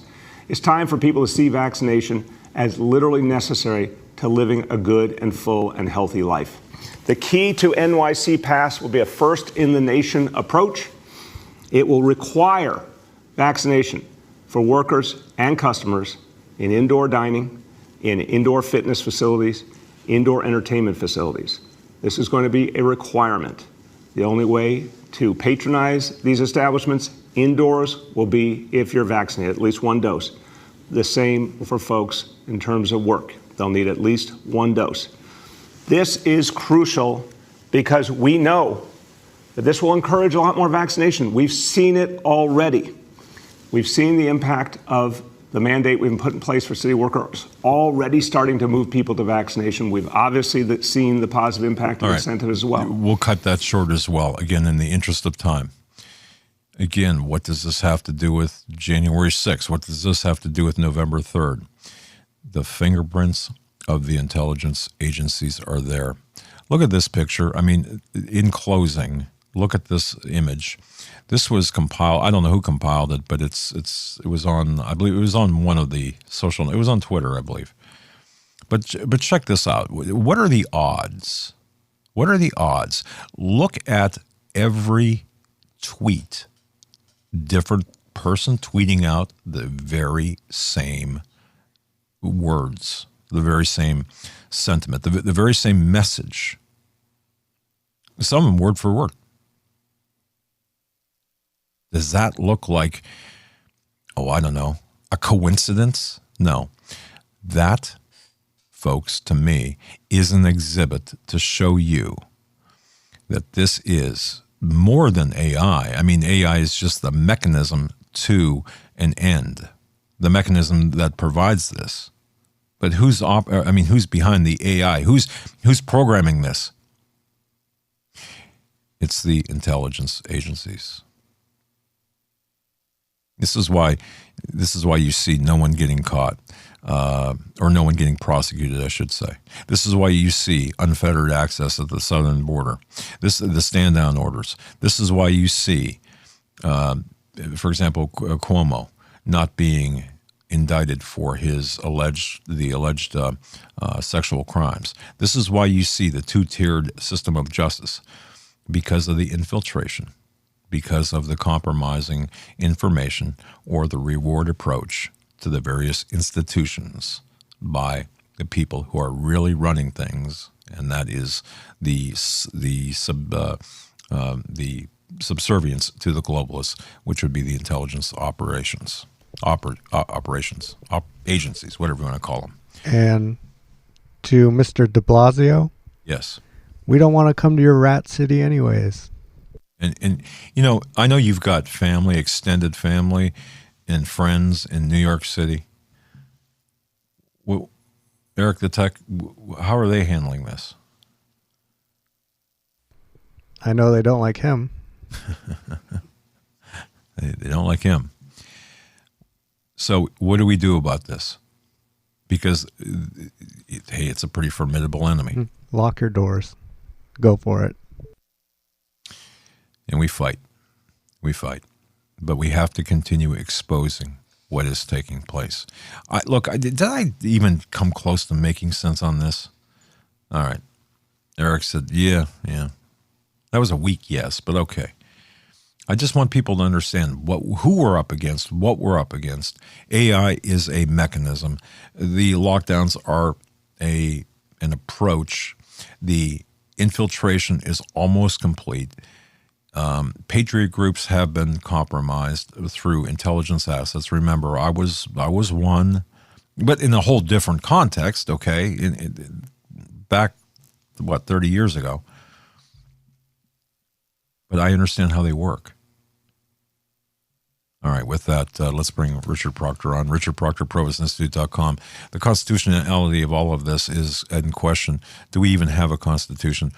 It's time for people to see vaccination as literally necessary to living a good and full and healthy life. The Key to NYC Pass will be a first-in-the-nation approach. It will require vaccination for workers and customers in indoor dining, in indoor fitness facilities, indoor entertainment facilities. This is going to be a requirement. The only way to patronize these establishments indoors will be if you're vaccinated, at least one dose. The same for folks in terms of work. They'll need at least one dose. This is crucial because we know that this will encourage a lot more vaccination. We've seen it already. We've seen the impact of the mandate we've put in place for city workers already starting to move people to vaccination. We've obviously seen the positive impact of incentive as well. We'll cut that short as well, again, in the interest of time. Again, what does this have to do with January 6th? What does this have to do with November 3rd? The fingerprints of the intelligence agencies are there. Look at this picture. I mean, in closing, look at this image. This was compiled. I don't know who compiled it, but it was on, I believe it was on one of the social, it was on Twitter, I believe. But check this out. What are the odds? What are the odds? Look at every tweet. Different person tweeting out the very same words, the very same sentiment, the very same message. Some of them word for word. Does that look like, I don't know, a coincidence? No. That, folks, to me, is an exhibit to show you that this is more than AI. I mean, AI is just the mechanism to an end, the mechanism that provides this. But who's behind the AI? Who's programming this? It's the intelligence agencies. This is why you see no one getting caught, or no one getting prosecuted, I should say. This is why you see unfettered access at the southern border. The stand-down orders. This is why you see, for example, Cuomo not being indicted for the alleged sexual crimes. This is why you see the two-tiered system of justice, because of the infiltration, because of the compromising information or the reward approach to the various institutions by the people who are really running things, and that is the subservience to the globalists, which would be the intelligence agencies, whatever you want to call them. And to Mr. de Blasio, yes, we don't want to come to your rat city anyways. And you know, I know you've got family, extended family, and friends in New York City. Well, Eric the Tech, how are they handling this? I know they don't like him. They don't like him. So what do we do about this? Because, hey, it's a pretty formidable enemy. Lock your doors. Go for it. And we fight. But we have to continue exposing what is taking place. Did I even come close to making sense on this? All right. Eric said, yeah. That was a weak yes, but okay. I just want people to understand who we're up against, what we're up against. AI is a mechanism. The lockdowns are an approach. The infiltration is almost complete. Patriot groups have been compromised through intelligence assets. Remember, I was one, but in a whole different context. Okay, back 30 years ago. But I understand how they work. All right, with that, let's bring Richard Proctor on. Richard Proctor, ProvostInstitute.com. The constitutionality of all of this is in question. Do we even have a constitution?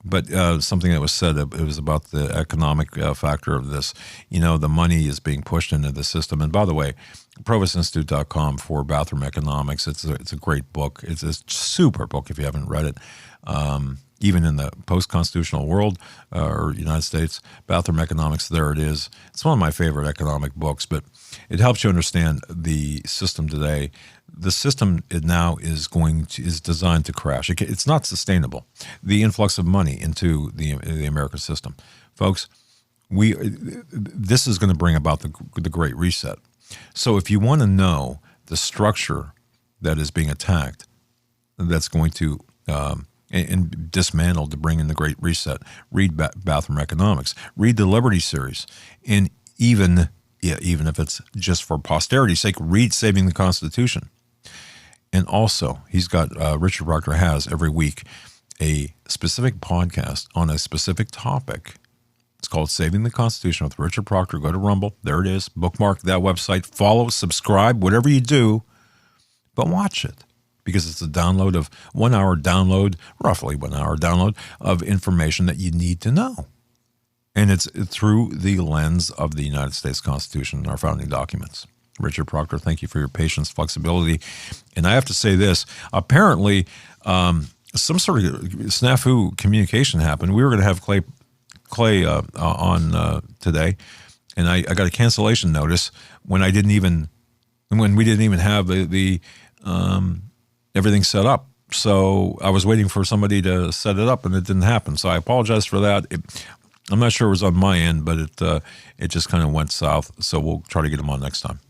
But something that was said, it was about the economic factor of this. You know, the money is being pushed into the system. And by the way, ProvostInstitute.com for Bathroom Economics. It's a great book. It's a super book if you haven't read it. Even in the post-constitutional world or United States, Bathroom Economics, there it is. It's one of my favorite economic books, but it helps you understand the system today. The system now is designed to crash. It's not sustainable. The influx of money into the American system, folks. This is going to bring about the Great Reset. So if you want to know the structure that is being attacked, that's going to and dismantled to bring in the Great Reset, read Bathroom Economics, read the Liberty series, and even if it's just for posterity's sake, read Saving the Constitution. And also, Richard Proctor has every week a specific podcast on a specific topic. It's called Saving the Constitution with Richard Proctor. Go to Rumble. There it is. Bookmark that website. Follow, subscribe, whatever you do, but watch it. Because it's a download of 1 hour download, roughly 1 hour download of information that you need to know. And it's through the lens of the United States Constitution and our founding documents. Richard Proctor, thank you for your patience, flexibility. And I have to say this, apparently some sort of snafu communication happened. We were going to have Clay on today, and I got a cancellation notice when we didn't even have the everything set up. So I was waiting for somebody to set it up, and it didn't happen. So I apologize for that. I'm not sure it was on my end, but it just kind of went south. So we'll try to get him on next time.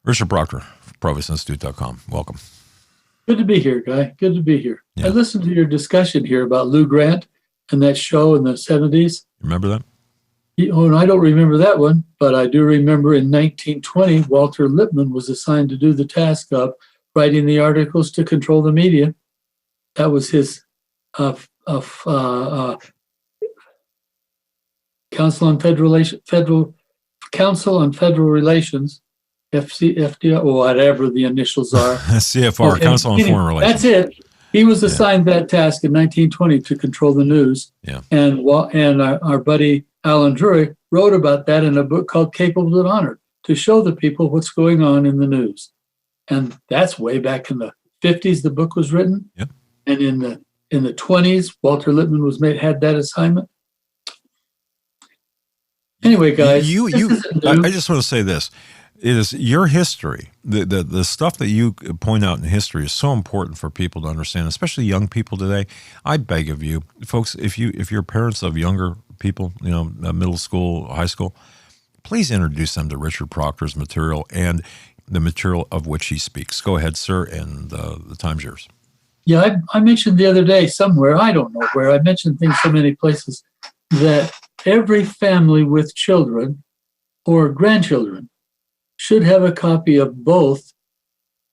Richard Proctor, ProvostInstitute.com. Welcome. Good to be here, Guy. Good to be here. Yeah. I listened to your discussion here about Lou Grant and that show in the 70s. Remember that? And I don't remember that one, but I do remember in 1920, Walter Lippmann was assigned to do the task of writing the articles to control the media. That was his Council on Federal Relations, FDR, or whatever the initials are. CFR, Council on Foreign Relations. That's it. He was assigned that task in 1920 to control the news. Yeah. And our buddy Alan Drury wrote about that in a book called Capable and Honored, to show the people what's going on in the news. And that's way back in the 50s the book was written. Yep. And in the 20s, Walter Lippmann had that assignment. Anyway, guys, I just want to say this. It is your history. The stuff that you point out in history is so important for people to understand, especially young people today. I beg of you, folks, if you're parents of younger people, middle school, high school, please introduce them to Richard Proctor's material and the material of which he speaks. Go ahead, sir, and the time's yours. Yeah, I mentioned the other day somewhere, I don't know where, I mentioned things so many places, that every family with children or grandchildren should have a copy of both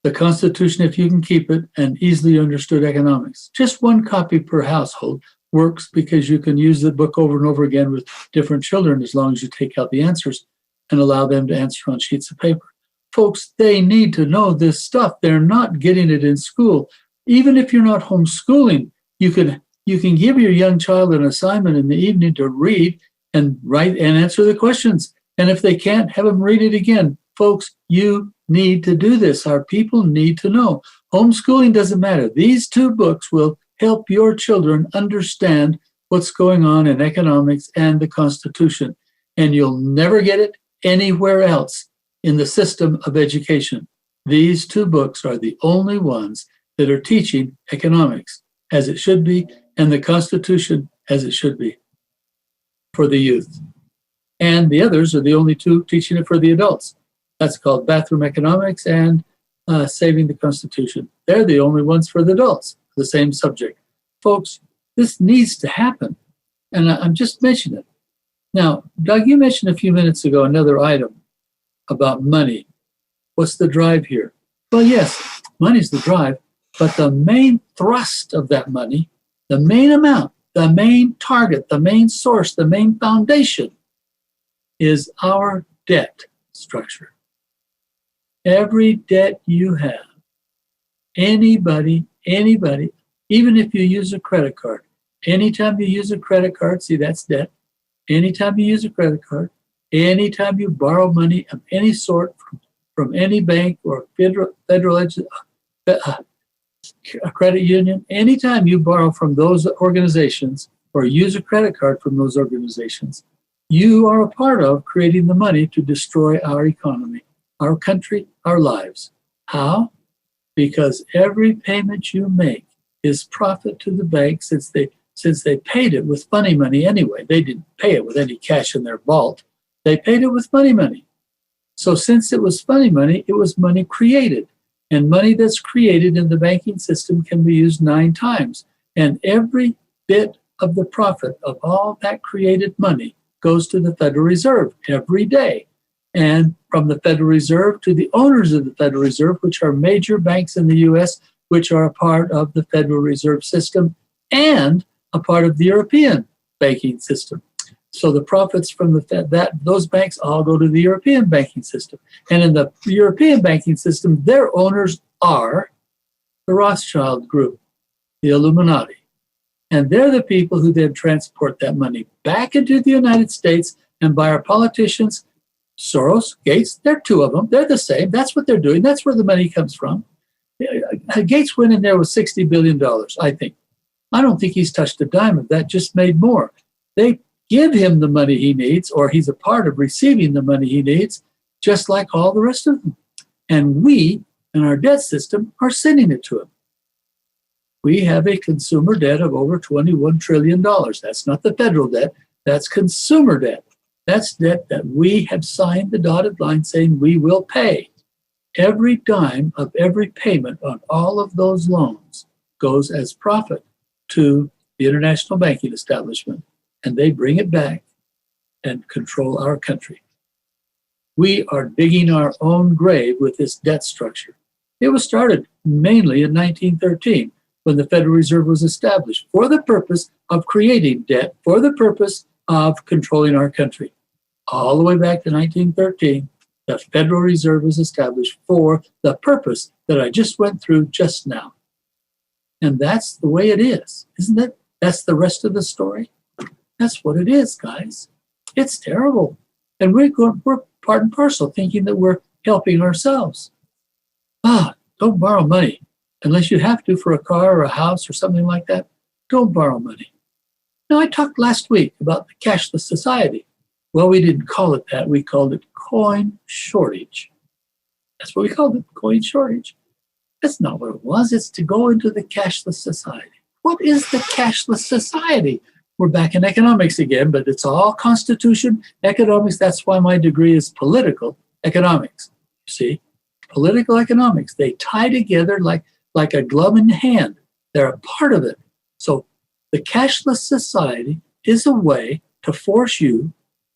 the Constitution, if you can keep it, and easily understood economics. Just one copy per household works because you can use the book over and over again with different children as long as you take out the answers and allow them to answer on sheets of paper. Folks, they need to know this stuff. They're not getting it in school. Even if you're not homeschooling, you can give your young child an assignment in the evening to read and write and answer the questions. And if they can't, have them read it again. Folks, you need to do this. Our people need to know. Homeschooling doesn't matter. These two books will help your children understand what's going on in economics and the Constitution. And you'll never get it anywhere else in the system of education. These two books are the only ones that are teaching economics as it should be and the Constitution as it should be for the youth. And the others are the only two teaching it for the adults. That's called Bathroom Economics and Saving the Constitution. They're the only ones for the adults, the same subject. Folks, this needs to happen. And I'm just mentioning it. Now, Doug, you mentioned a few minutes ago another item about money. What's the drive here? Well, yes, money's the drive, but the main thrust of that money, the main amount, the main target, the main source, the main foundation is our debt structure. Every debt you have, anybody, even if you use a credit card, anytime you use a credit card, see, that's debt. Anytime you use a credit card, anytime you borrow money of any sort from any bank or federal credit union, anytime you borrow from those organizations or use a credit card from those organizations, you are a part of creating the money to destroy our economy, our country, our lives. How? Because every payment you make is profit to the bank since they paid it with funny money anyway. They didn't pay it with any cash in their vault. They paid it with funny money. So since it was funny money, it was money created. And money that's created in the banking system can be used 9 times. And every bit of the profit of all that created money goes to the Federal Reserve every day. And from the Federal Reserve to the owners of the Federal Reserve, which are major banks in the U.S., which are a part of the Federal Reserve System and a part of the European banking system. So the profits from those banks all go to the European banking system. And in the European banking system, their owners are the Rothschild Group, the Illuminati. And they're the people who then transport that money back into the United States and by our politicians, Soros, Gates, they're 2 of them. They're the same. That's what they're doing. That's where the money comes from. Gates went in there with $60 billion, I think. I don't think he's touched a dime of that, just made more. They give him the money he needs, or he's a part of receiving the money he needs, just like all the rest of them. And we, in our debt system, are sending it to him. We have a consumer debt of over $21 trillion. That's not the federal debt. That's consumer debt. That's debt that we have signed the dotted line saying we will pay. Every dime of every payment on all of those loans goes as profit to the international banking establishment, and they bring it back and control our country. We are digging our own grave with this debt structure. It was started mainly in 1913 when the Federal Reserve was established for the purpose of creating debt, for the purpose of controlling our country. All the way back to 1913, the Federal Reserve was established for the purpose that I just went through just now. And that's the way it is, isn't it? That's the rest of the story. That's what it is, guys. It's terrible. And we're part and parcel thinking that we're helping ourselves. Don't borrow money unless you have to for a car or a house or something like that. Don't borrow money. Now, I talked last week about the cashless society. Well, we didn't call it that. We called it coin shortage. That's what we called it, coin shortage. That's not what it was. It's to go into the cashless society. What is the cashless society? we're back in economics again, but it's all constitution, economics. That's why my degree is political economics. You see, political economics, they tie together like a glove in the hand. They're a part of it. So the cashless society is a way to force you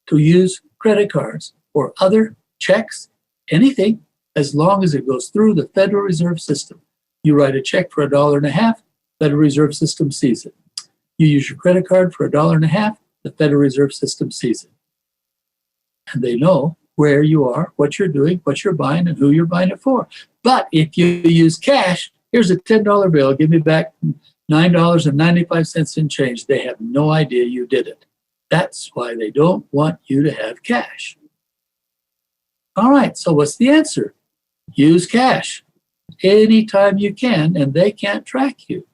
to use credit cards or other checks, anything, as long as it goes through the Federal Reserve System. You write a check for $1.50, Federal Reserve System sees it. You use your credit card for $1.50, the Federal Reserve System sees it. And they know where you are, what you're doing, what you're buying, and who you're buying it for. But if you use cash, here's a $10 bill, give me back $9.95 in change. They have no idea you did it. That's why they don't want you to have cash. All right, so what's the answer? Use cash anytime you can, and they can't track you.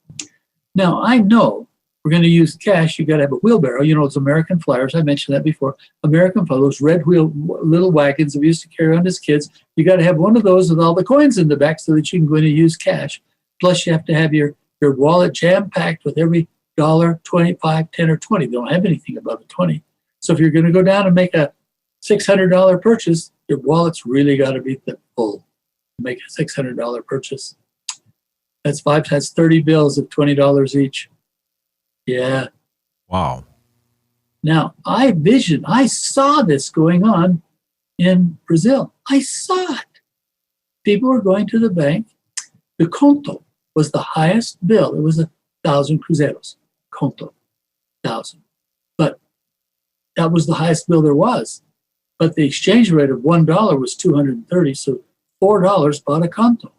Now, I know we're going to use cash. You got to have a wheelbarrow. You know, it's American Flyers. I mentioned that before. American Flyers, those red wheel little wagons that we used to carry around as kids. You got to have one of those with all the coins in the back so that you can go in and use cash. Plus, you have to have your wallet jam-packed with every $1, 25, 10, or 20. They don't have anything above a 20. So if you're going to go down and make a $600 purchase, your wallet's really got to be full to make a $600 purchase. That's 30 bills of $20 each. Yeah. Wow. Now, I saw this going on in Brazil. I saw it. People were going to the bank. The conto was the highest bill. It was 1,000 cruzeiros. Conto, 1,000. But that was the highest bill there was. But the exchange rate of $1 was 230, so $4 bought a conto.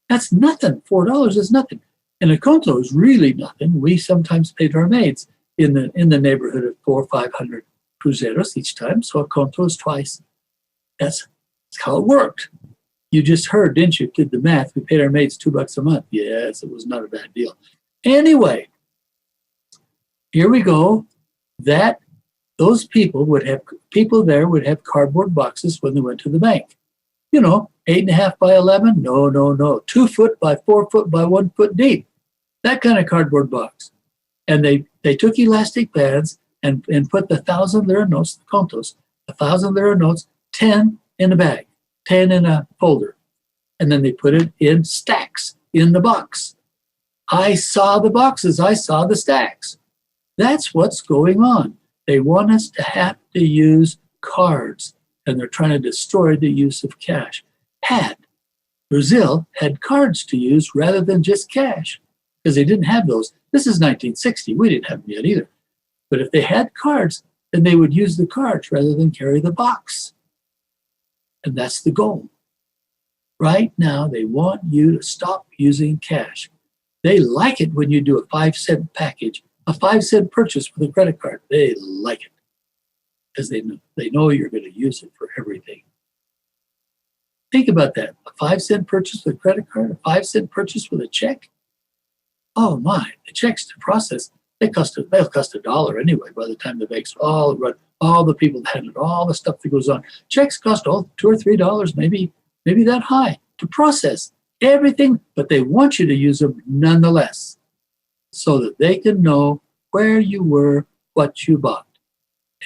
That's nothing. $4 is nothing. And a conto is really nothing. We sometimes paid our maids in the neighborhood of 400 or 500 cruzeiros each time, so a conto is twice. That's how it worked. You just heard, didn't you? Did the math. We paid our maids $2 a month. Yes, it was not a bad deal. Anyway, here we go. Those people would have cardboard boxes when they went to the bank. You know, 8.5 by 11? No. 2 foot by 4 foot by 1 foot deep. That kind of cardboard box. And they took elastic bands and put the 1,000 lira notes, the contos, 1,000 lira notes, 10 in a bag, 10 in a folder. And then they put it in stacks in the box. I saw the boxes. I saw the stacks. That's what's going on. They want us to have to use cards, and they're trying to destroy the use of cash. Brazil had cards to use rather than just cash, because they didn't have those. This is 1960. We didn't have them yet either. But if they had cards, then they would use the cards rather than carry the box. And that's the goal. Right now, they want you to stop using cash. They like it when you do a 5-cent package, a 5-cent purchase with a credit card. They like it because they know you're going to use it for everything. Think about that. A 5-cent purchase with a credit card, a 5-cent purchase with a check. Oh my, the checks to process, they'll cost $1 anyway by the time the banks all run, all the people that handle all the stuff that goes on. Checks cost $2 or $3, maybe that high to process everything, but they want you to use them nonetheless so that they can know where you were, what you bought.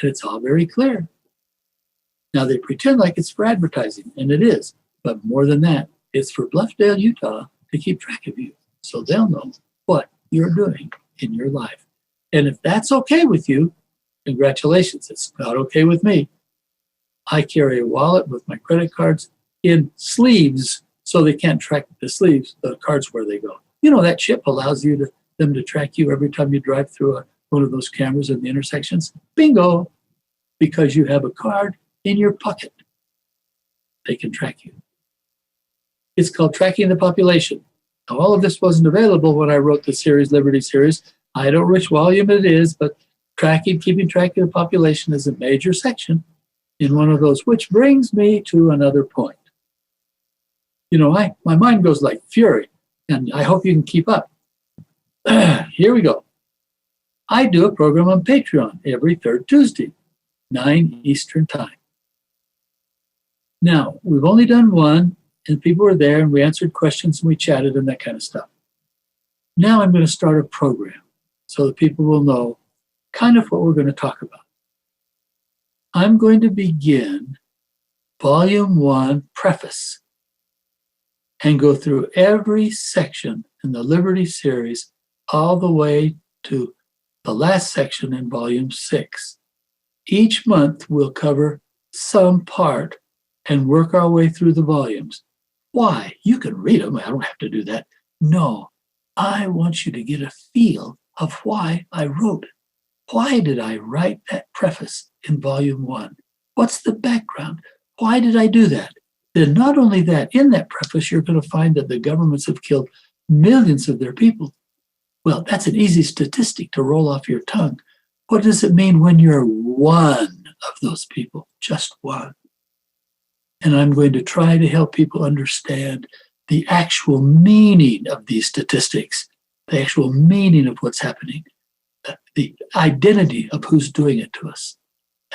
And it's all very clear. Now they pretend like it's for advertising, and it is, but more than that, it's for Bluffdale, Utah to keep track of you so they'll know what you're doing in your life. And if that's okay with you, congratulations. It's not okay with me. I carry a wallet with my credit cards in sleeves so they can't track the sleeves, the cards where they go. You know, that chip allows them to track you every time you drive through one of those cameras in the intersections. Bingo! Because you have a card in your pocket. They can track you. It's called tracking the population. Now, all of this wasn't available when I wrote the series, Liberty series. I don't know which volume it is, but keeping track of the population is a major section in one of those, which brings me to another point. You know, my mind goes like fury, and I hope you can keep up. Here we go. I do a program on Patreon every third Tuesday, 9 Eastern time. Now, we've only done one, and people were there, and we answered questions, and we chatted, and that kind of stuff. Now I'm going to start a program so that people will know kind of what we're going to talk about. I'm going to begin Volume 1 preface and go through every section in the Liberty series all the way to the last section in Volume 6. Each month we'll cover some part and work our way through the volumes. Why? You can read them. I don't have to do that. No, I want you to get a feel of why I wrote it. Why did I write that preface in Volume 1? What's the background? Why did I do that? Then not only that, in that preface, you're going to find that the governments have killed millions of their people. Well, that's an easy statistic to roll off your tongue. What does it mean when you're one of those people? Just one. And I'm going to try to help people understand the actual meaning of these statistics, the actual meaning of what's happening, the identity of who's doing it to us,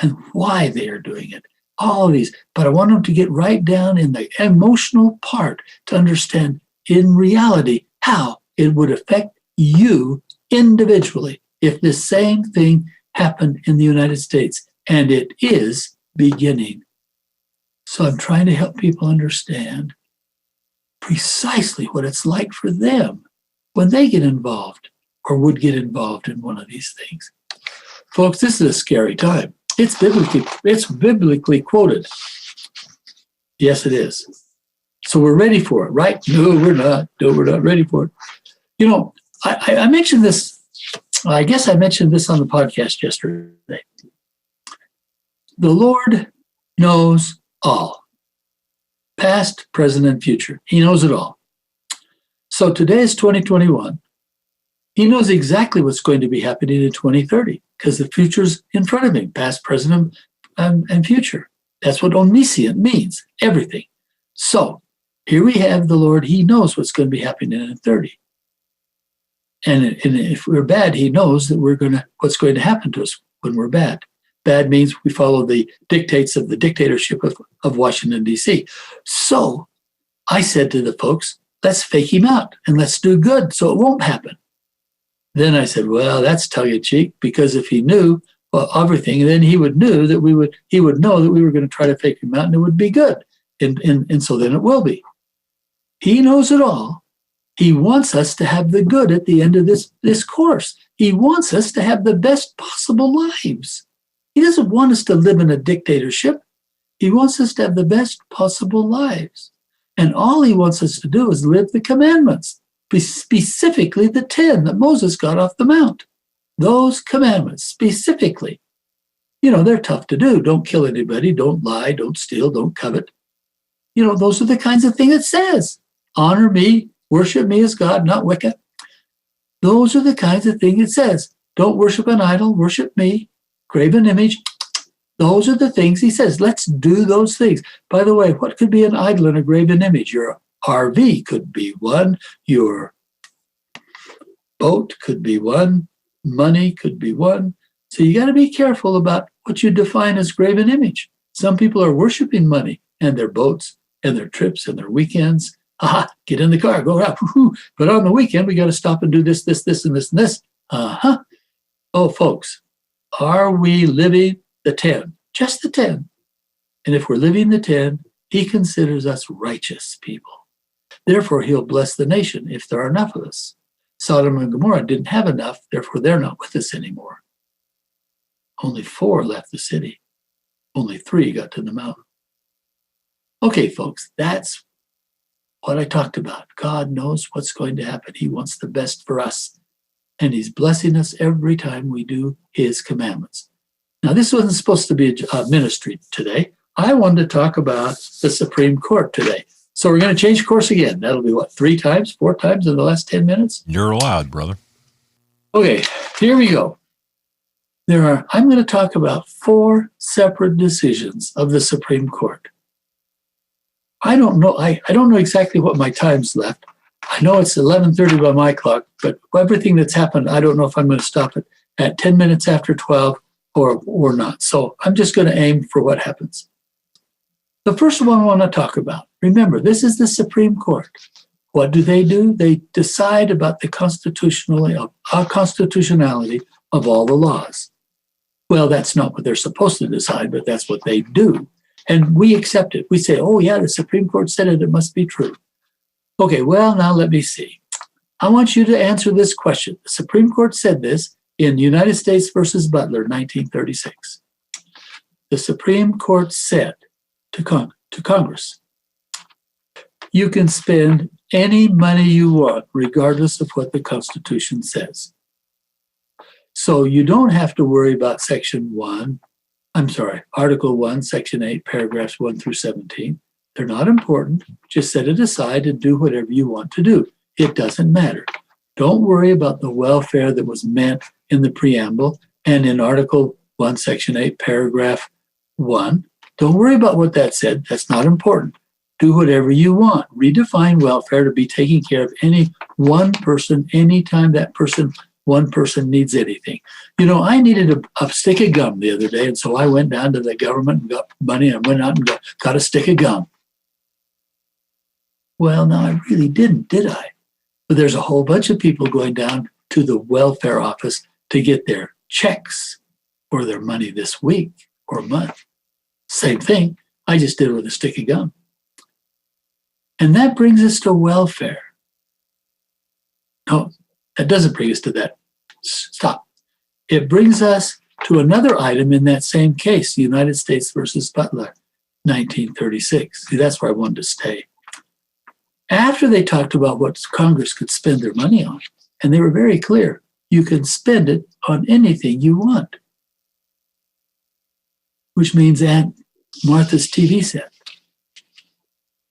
and why they are doing it. All of these. But I want them to get right down in the emotional part to understand in reality how it would affect you individually if the same thing happened in the United States. And it is beginning. So I'm trying to help people understand precisely what it's like for them when they get involved or would get involved in one of these things. Folks, this is a scary time. It's biblically quoted. Yes, it is. So we're ready for it, right? No, we're not. No, we're not ready for it. You know, I mentioned this. I guess I mentioned this on the podcast yesterday. The Lord knows all, past, present, and future. He knows it all. So today is 2021. He knows exactly what's going to be happening in 2030 because the future's in front of him, past, present, and future. That's what omniscient means, everything. So here we have the Lord. He knows what's going to be happening in 30. And if we're bad, he knows that what's going to happen to us when we're bad. Bad means we follow the dictates of the dictatorship of Washington, D.C. So I said to the folks, let's fake him out and let's do good so it won't happen. Then I said, well, that's tongue-in-cheek, because if he knew everything, then he would know that we were going to try to fake him out and it would be good. And so then it will be. He knows it all. He wants us to have the good at the end of this course. He wants us to have the best possible lives. He doesn't want us to live in a dictatorship. He wants us to have the best possible lives. And all he wants us to do is live the commandments, specifically the 10 that Moses got off the mount. Those commandments, specifically. You know, they're tough to do. Don't kill anybody. Don't lie. Don't steal. Don't covet. You know, those are the kinds of things it says. Honor me. Worship me as God, not Wicca. Those are the kinds of things it says. Don't worship an idol. Worship me. Graven image. Those are the things he says. Let's do those things. By the way, what could be an idol and a graven image? Your RV could be one. Your boat could be one. Money could be one. So you got to be careful about what you define as graven image. Some people are worshiping money and their boats and their trips and their weekends. Get in the car, go out. But on the weekend, we got to stop and do this, this, this, and this, and this. Oh, folks, are we living the 10? Just the 10. And if we're living the 10, he considers us righteous people. Therefore, he'll bless the nation if there are enough of us. Sodom and Gomorrah didn't have enough, therefore they're not with us anymore. Only 4 left the city. Only 3 got to the mountain. Okay, folks, that's what I talked about. God knows what's going to happen. He wants the best for us. And he's blessing us every time we do his commandments. Now, this wasn't supposed to be a ministry today. I wanted to talk about the Supreme Court today. So we're going to change course again. That'll be what, 3 times, 4 times in the last 10 minutes? You're allowed, brother. Okay, here we go. I'm going to talk about 4 separate decisions of the Supreme Court. I don't know. I don't know exactly what my time's left. I know it's 11:30 by my clock, but everything that's happened, I don't know if I'm going to stop it at 10 minutes after 12 or not. So I'm just going to aim for what happens. The first one I want to talk about. Remember, this is the Supreme Court. What do? They decide about the constitutionality of all the laws. Well, that's not what they're supposed to decide, but that's what they do. And we accept it. We say, oh, yeah, the Supreme Court said it. It must be true. Okay, well, now let me see. I want you to answer this question. The Supreme Court said this in United States versus Butler, 1936. The Supreme Court said to Congress, you can spend any money you want, regardless of what the Constitution says. So you don't have to worry about Article 1, Section 8, paragraphs 1 through 17. They're not important. Just set it aside and do whatever you want to do. It doesn't matter. Don't worry about the welfare that was meant in the preamble and in Article 1, Section 8, paragraph 1. Don't worry about what that said. That's not important. Do whatever you want. Redefine welfare to be taking care of any one person anytime that one person needs anything. You know, I needed a stick of gum the other day, and so I went down to the government and got money and went out and got a stick of gum. Well, no, I really didn't, did I? But there's a whole bunch of people going down to the welfare office to get their checks or their money this week or month. Same thing. I just did it with a stick of gum. And that brings us to welfare. No, that doesn't bring us to that. Stop. It brings us to another item in that same case, United States versus Butler, 1936. See, that's where I wanted to stay. After they talked about what Congress could spend their money on, and they were very clear, you can spend it on anything you want, which means Aunt Martha's TV set.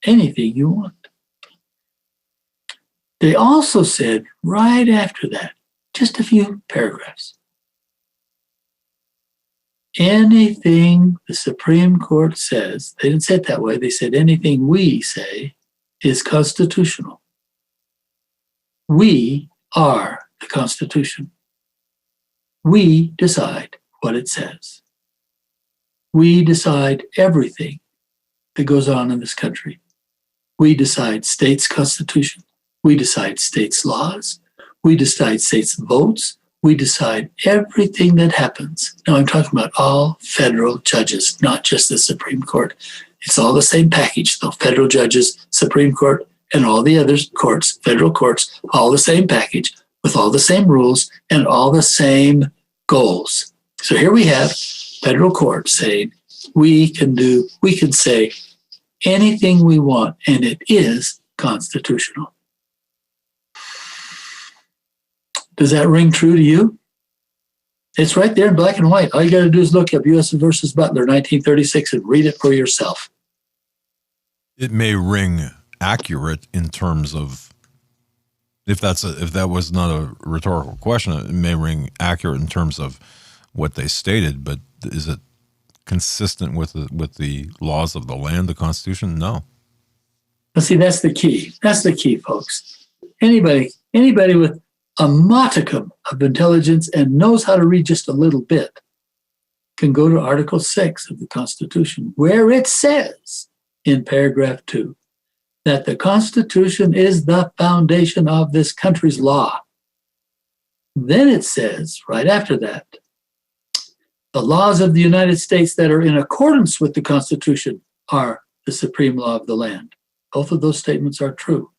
Anything you want. They also said right after that, just a few paragraphs, anything the Supreme Court says, they didn't say it that way, they said anything we say is constitutional. We are the Constitution. We decide what it says. We decide everything that goes on in this country. We decide states' constitution. We decide states' laws. We decide states' votes. We decide everything that happens. Now, I'm talking about all federal judges, not just the Supreme Court. It's all the same package, though. Federal judges, Supreme Court, and all the other courts, federal courts, all the same package with all the same rules and all the same goals. So here we have federal court saying we can say anything we want, and it is constitutional. Does that ring true to you? It's right there in black and white. All you got to do is look up U.S. versus Butler, 1936, and read it for yourself. It may ring accurate in terms of, if that was not a rhetorical question, it may ring accurate in terms of what they stated, but is it consistent with the laws of the land, the Constitution? No. Well, see, that's the key. That's the key, folks. Anybody with a modicum of intelligence and knows how to read just a little bit can go to Article 6 of the Constitution, where it says in paragraph 2 that the Constitution is the foundation of this country's law. Then it says, right after that, the laws of the United States that are in accordance with the Constitution are the supreme law of the land. Both of those statements are true.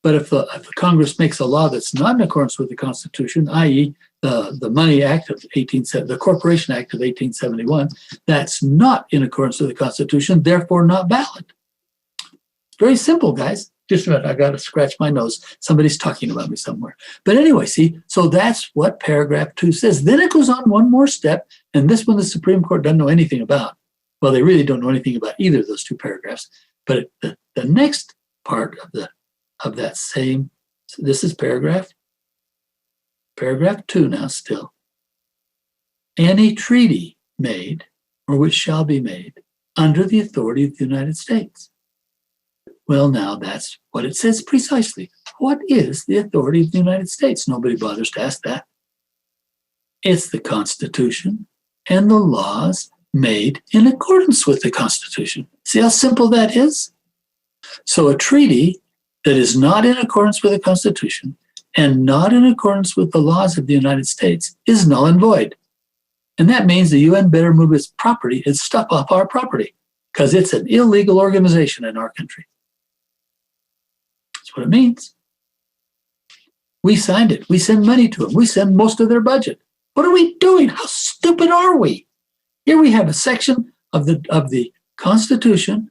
But if the Congress makes a law that's not in accordance with the Constitution, i.e. the Money Act of the Corporation Act of 1871, that's not in accordance with the Constitution, therefore not valid. It's very simple, guys. Just a minute, I got to scratch my nose. Somebody's talking about me somewhere. But anyway, see, so that's what paragraph 2 says. Then it goes on one more step, and this one the Supreme Court doesn't know anything about. Well, they really don't know anything about either of those two paragraphs. But the next part of that same, so this is paragraph 2 now still. Any treaty made or which shall be made under the authority of the United States. Well, now that's what it says precisely. What is the authority of the United States? Nobody bothers to ask that. It's the Constitution and the laws made in accordance with the Constitution. See how simple that is? So a treaty that is not in accordance with the Constitution and not in accordance with the laws of the United States is null and void. And that means the UN better move its property, its stuff off our property, because it's an illegal organization in our country. That's what it means. We signed it. We send money to them. We send most of their budget. What are we doing? How stupid are we? Here we have a section of the Constitution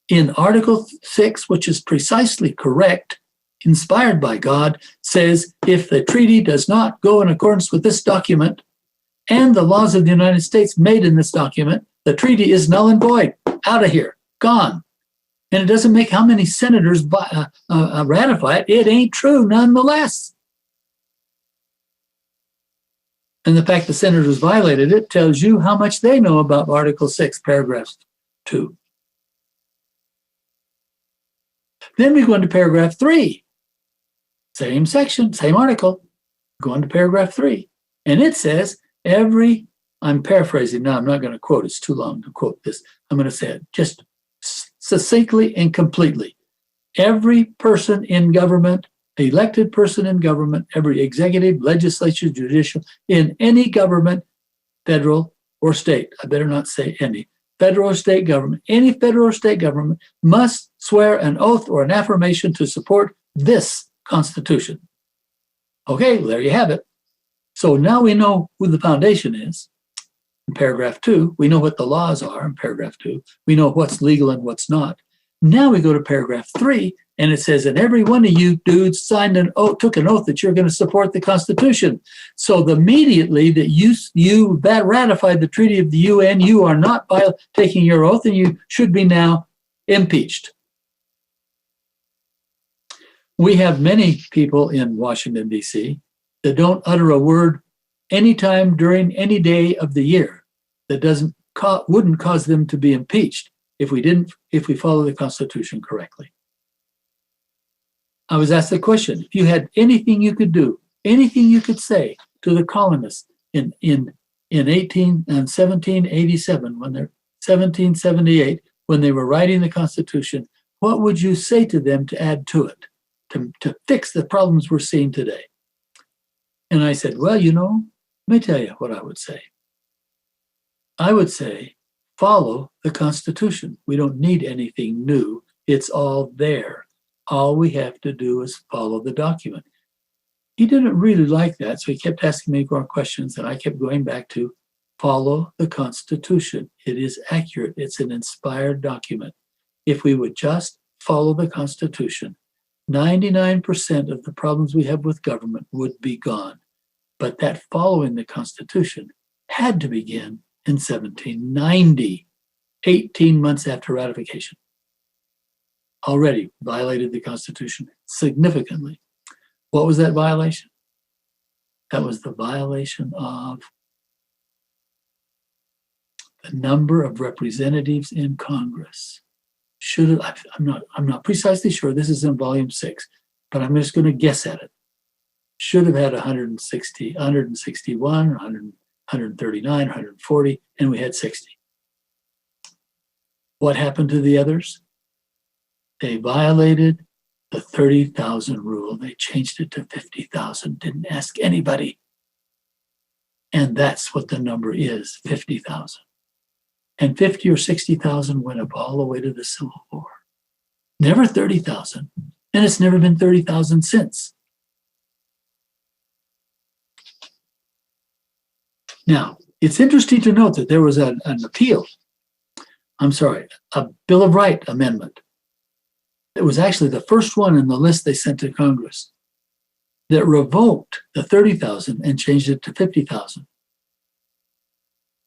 in Article 6, which is precisely correct, inspired by God, says if the treaty does not go in accordance with this document and the laws of the United States made in this document, the treaty is null and void. Out of here. Gone. And it doesn't make how many senators ratify it. It ain't true nonetheless. And the fact the senators violated it tells you how much they know about Article 6, paragraph 2. Then we go into paragraph 3. Same section, same article. Go into paragraph 3. And it says I'm paraphrasing now, I'm not going to quote, it's too long to quote this. I'm going to say it just succinctly and completely. Every person in government, elected person in government, every executive, legislature, judicial, in any government, federal or state, I better not say any, federal or state government, any federal or state government must swear an oath or an affirmation to support this Constitution. Okay, well, there you have it. So now we know who the foundation is. In paragraph 2, we know what the laws are in paragraph 2. We know what's legal and what's not. Now we go to paragraph 3, and it says, and every one of you dudes signed an oath, took an oath that you're going to support the Constitution. So immediately that you ratified the Treaty of the UN, you are not taking your oath, and you should be now impeached. We have many people in Washington, D.C. that don't utter a word anytime during any day of the year that wouldn't cause them to be impeached if we follow the Constitution correctly. I was asked the question, if you had anything you could do, anything you could say to the colonists in 1787, 1778, when they were writing the Constitution, what would you say to them to add to it, to fix the problems we're seeing today? And I said, well, let me tell you what I would say. I would say, follow the Constitution. We don't need anything new. It's all there. All we have to do is follow the document. He didn't really like that, so he kept asking me more questions, and I kept going back to follow the Constitution. It is accurate. It's an inspired document. If we would just follow the Constitution, 99% of the problems we have with government would be gone. But that following the Constitution had to begin in 1790, 18 months after ratification. Already violated the Constitution significantly. What was that violation? That was the violation of the number of representatives in Congress. I'm not precisely sure. This is in volume 6, but I'm just going to guess at it. Should have had 160, 161, 139, 140, and we had 60. What happened to the others? They violated the 30,000 rule. They changed it to 50,000, didn't ask anybody. And that's what the number is, 50,000. And 50 or 60,000 went up all the way to the Civil War. Never 30,000. And it's never been 30,000 since. Now, it's interesting to note that there was a Bill of Rights amendment. It was actually the first one in the list they sent to Congress that revoked the 30,000 and changed it to 50,000.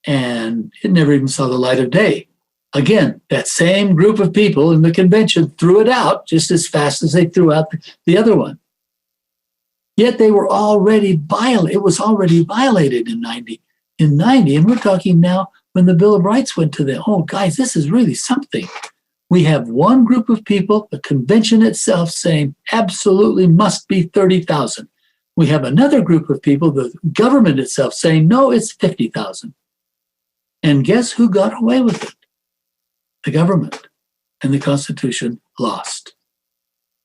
And it never even saw the light of day. Again, that same group of people in the convention threw it out just as fast as they threw out the other one. Yet they were already violated. It was already violated in 90. And we're talking now when the Bill of Rights went to them. Oh, guys, this is really something. We have one group of people, the convention itself, saying absolutely must be 30,000. We have another group of people, the government itself, saying no, it's 50,000. And guess who got away with it? The government. And the Constitution lost.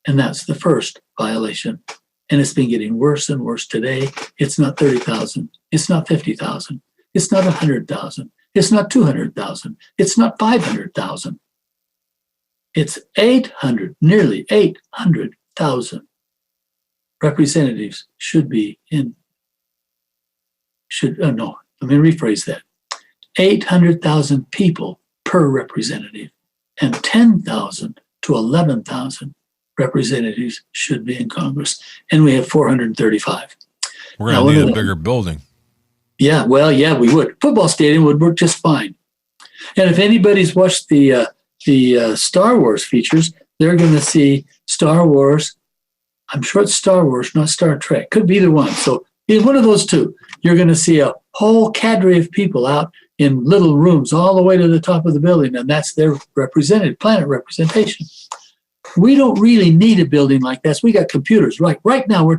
And that's the first violation. And it's been getting worse and worse today. It's not 30,000. It's not 50,000. It's not 100,000. It's not 200,000. It's not 500,000. It's 800, nearly 800,000 representatives should be in, no, let me rephrase that. 800,000 people per representative, and 10,000 to 11,000 representatives should be in Congress. And we have 435. We're going to need a bigger building. Yeah, well, yeah, we would. Football stadium would work just fine. And if anybody's watched the Star Wars features, they're going to see Star Wars. I'm sure it's Star Wars, not Star Trek. Could be either one. So in one of those two, you're going to see a whole cadre of people out in little rooms all the way to the top of the building, and that's their represented planet representation. We don't really need a building like this. We got computers. Right now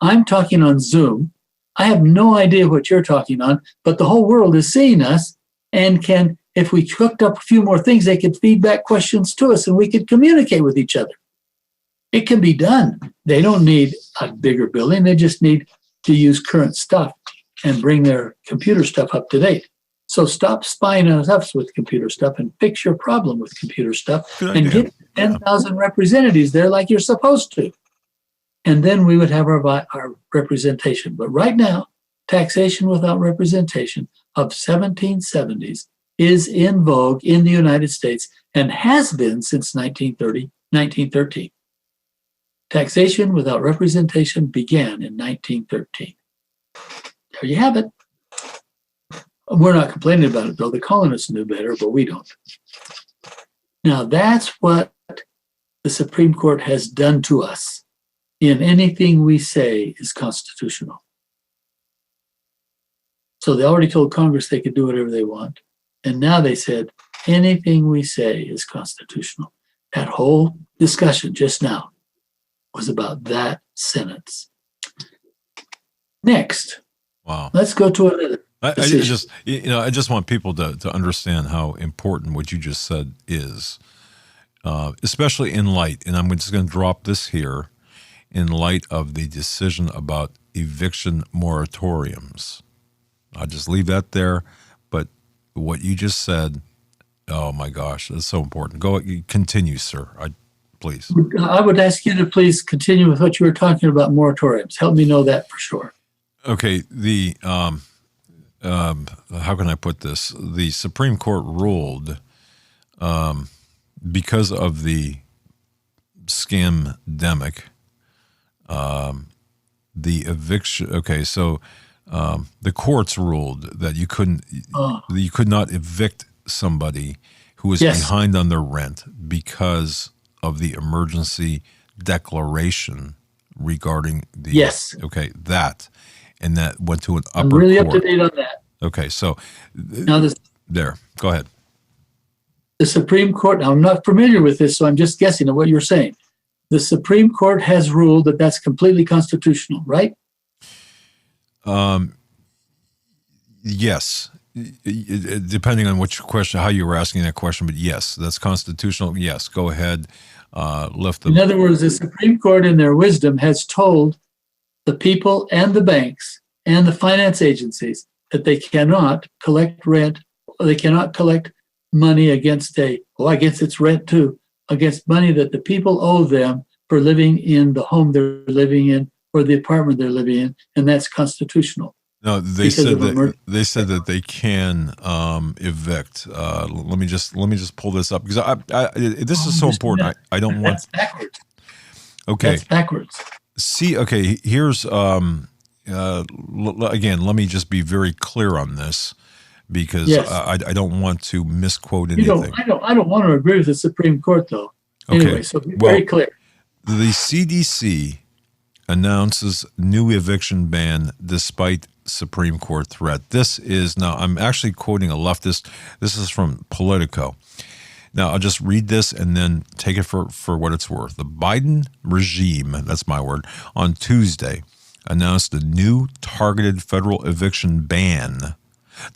I'm talking on Zoom. I have no idea what you're talking on, but the whole world is seeing us and can, if we cooked up a few more things, they could feed back questions to us and we could communicate with each other. It can be done. They don't need a bigger building. They just need to use current stuff and bring their computer stuff up to date. So stop spying on us with computer stuff and fix your problem with computer stuff and get 10,000 representatives there like you're supposed to. And then we would have our representation. But right now, taxation without representation of 1770s is in vogue in the United States and has been since 1913. Taxation without representation began in 1913. There you have it. We're not complaining about it, though. The colonists knew better, but we don't. Now, that's what the Supreme Court has done to us. In anything we say is constitutional. So they already told Congress they could do whatever they want. And now they said, anything we say is constitutional. That whole discussion just now was about that sentence. Next. Wow. Let's go to another. I just want people to understand how important what you just said is, especially in light, and I'm just going to drop this here, in light of the decision about eviction moratoriums. I'll just leave that there. But what you just said, oh my gosh, that's so important. Continue, sir. Please. I would ask you to please continue with what you were talking about moratoriums. Help me know that for sure. Okay. How can I put this? The Supreme Court ruled because of the scamdemic, the eviction. Okay, so the courts ruled that you could not evict somebody who was behind on their rent because of the emergency declaration regarding the that, and that went to an upper I'm really court. up to date on that. Okay, so now go ahead. The Supreme Court. Now I'm not familiar with this, so I'm just guessing at what you're saying. The Supreme Court has ruled that that's completely constitutional, right? Yes, depending on which question, how you were asking that question, but yes, that's constitutional. Yes, go ahead. In other words, the Supreme Court, in their wisdom, has told the people and the banks and the finance agencies that they cannot collect rent, or they cannot collect money against its rent too, against money that the people owe them for living in the home they're living in or the apartment they're living in, and that's constitutional. No, they said that they can evict. Let me just pull this up because this is so important. I don't want. That's backwards. Okay, that's backwards. See, okay, here's again. Let me just be very clear on this because I don't want to misquote anything. I don't want to agree with the Supreme Court though. Anyway, so be very clear. The CDC announces new eviction ban despite Supreme Court threat. This is, now I'm actually quoting a leftist. This is from Politico. Now I'll just read this and then take it for what it's worth. The Biden regime, that's my word, on Tuesday announced a new targeted federal eviction ban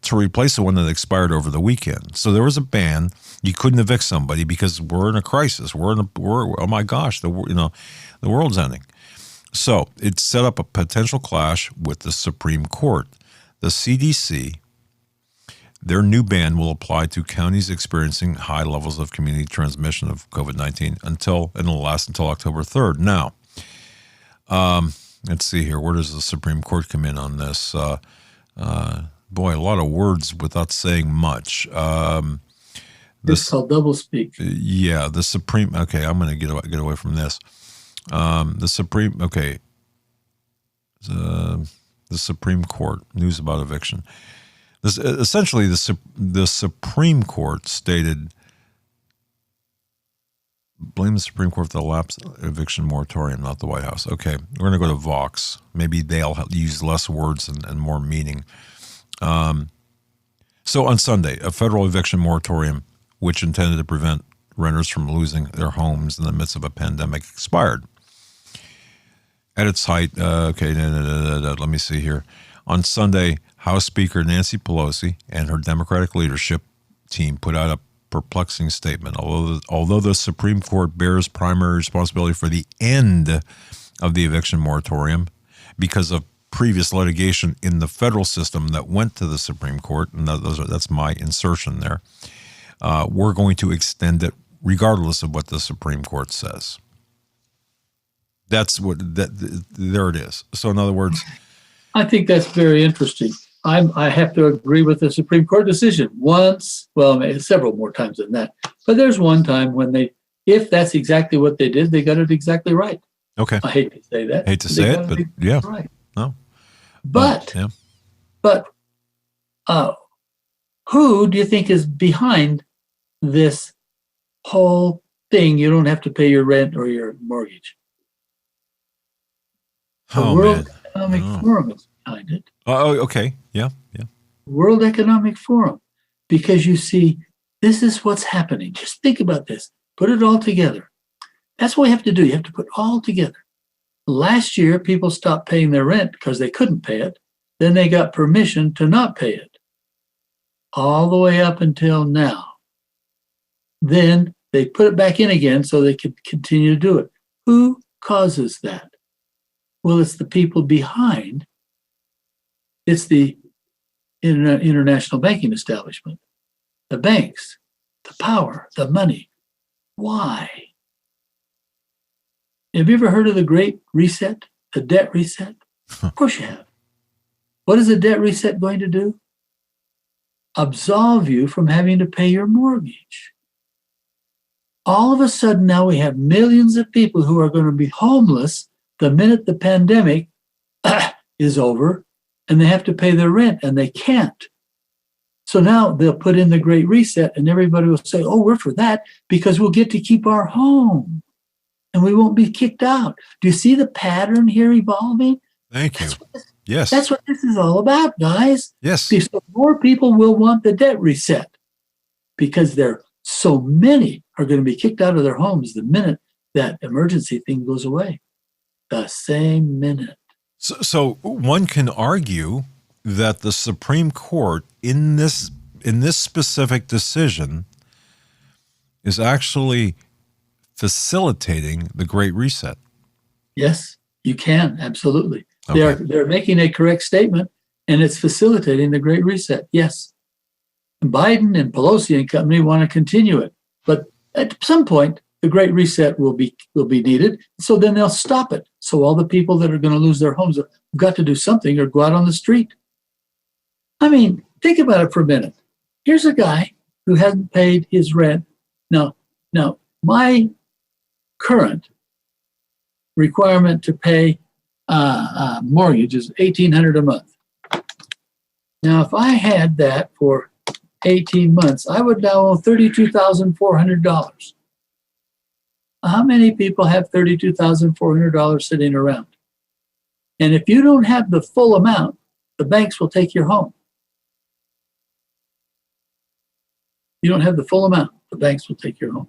to replace the one that expired over the weekend. So there was a ban. You couldn't evict somebody because we're in a crisis. Oh my gosh, the world's ending. So it set up a potential clash with the Supreme Court. The CDC, their new ban will apply to counties experiencing high levels of community transmission of COVID-19 and it'll last until October 3rd. Now, let's see here. Where does the Supreme Court come in on this? Boy, a lot of words without saying much. It's called doublespeak. Yeah, the Supreme. Okay, I'm going to get away from this. The Supreme. Okay, the Supreme Court news about eviction. This essentially the Supreme Court stated, blame the Supreme Court for the lapse eviction moratorium, not the White House. Okay, we're going to go to Vox. Maybe they'll use less words and more meaning. So on Sunday, a federal eviction moratorium, which intended to prevent renters from losing their homes in the midst of a pandemic, expired. At its height, let me see here. On Sunday, House Speaker Nancy Pelosi and her Democratic leadership team put out a perplexing statement. Although the Supreme Court bears primary responsibility for the end of the eviction moratorium because of previous litigation in the federal system that went to the Supreme Court, and that's my insertion there, we're going to extend it regardless of what the Supreme Court says. There it is. So in other words, I think that's very interesting. I have to agree with the Supreme Court decision once, several more times than that. But there's one time when if that's exactly what they did, they got it exactly right. Okay. I hate to say that. But yeah. Right. No. But who do you think is behind this whole thing? You don't have to pay your rent or your mortgage. The World Economic Forum is behind it. Oh, okay. Yeah. World Economic Forum. Because you see, this is what's happening. Just think about this. Put it all together. That's what you have to do. You have to put all together. Last year, people stopped paying their rent because they couldn't pay it. Then they got permission to not pay it. All the way up until now. Then they put it back in again so they could continue to do it. Who causes that? Well, it's the people behind. It's the international banking establishment, the banks, the power, the money. Why? Have you ever heard of the Great Reset, the debt reset? Of course you have. What is the debt reset going to do? Absolve you from having to pay your mortgage. All of a sudden now we have millions of people who are going to be homeless the minute the pandemic is over and they have to pay their rent and they can't. So now they'll put in the Great Reset and everybody will say, oh, we're for that because we'll get to keep our home and we won't be kicked out. Do you see the pattern here evolving? Thank you. Yes. That's what this is all about, guys. Yes. So more people will want the debt reset because so many are going to be kicked out of their homes the minute that emergency thing goes away. The same minute. So one can argue that the Supreme Court in this specific decision is actually facilitating the Great Reset. Yes, you can, absolutely. Okay. They're making a correct statement, and it's facilitating the Great Reset. Yes. Biden and Pelosi and company want to continue it, but at some point, the Great Reset will be needed. So then they'll stop it. So all the people that are going to lose their homes have got to do something or go out on the street. I mean, think about it for a minute. Here's a guy who hasn't paid his rent. Now, my current requirement to pay mortgage is $1,800 a month. Now, if I had that for 18 months, I would now owe $32,400. How many people have $32,400 sitting around? And if you don't have the full amount, the banks will take your home. You don't have the full amount, the banks will take your home.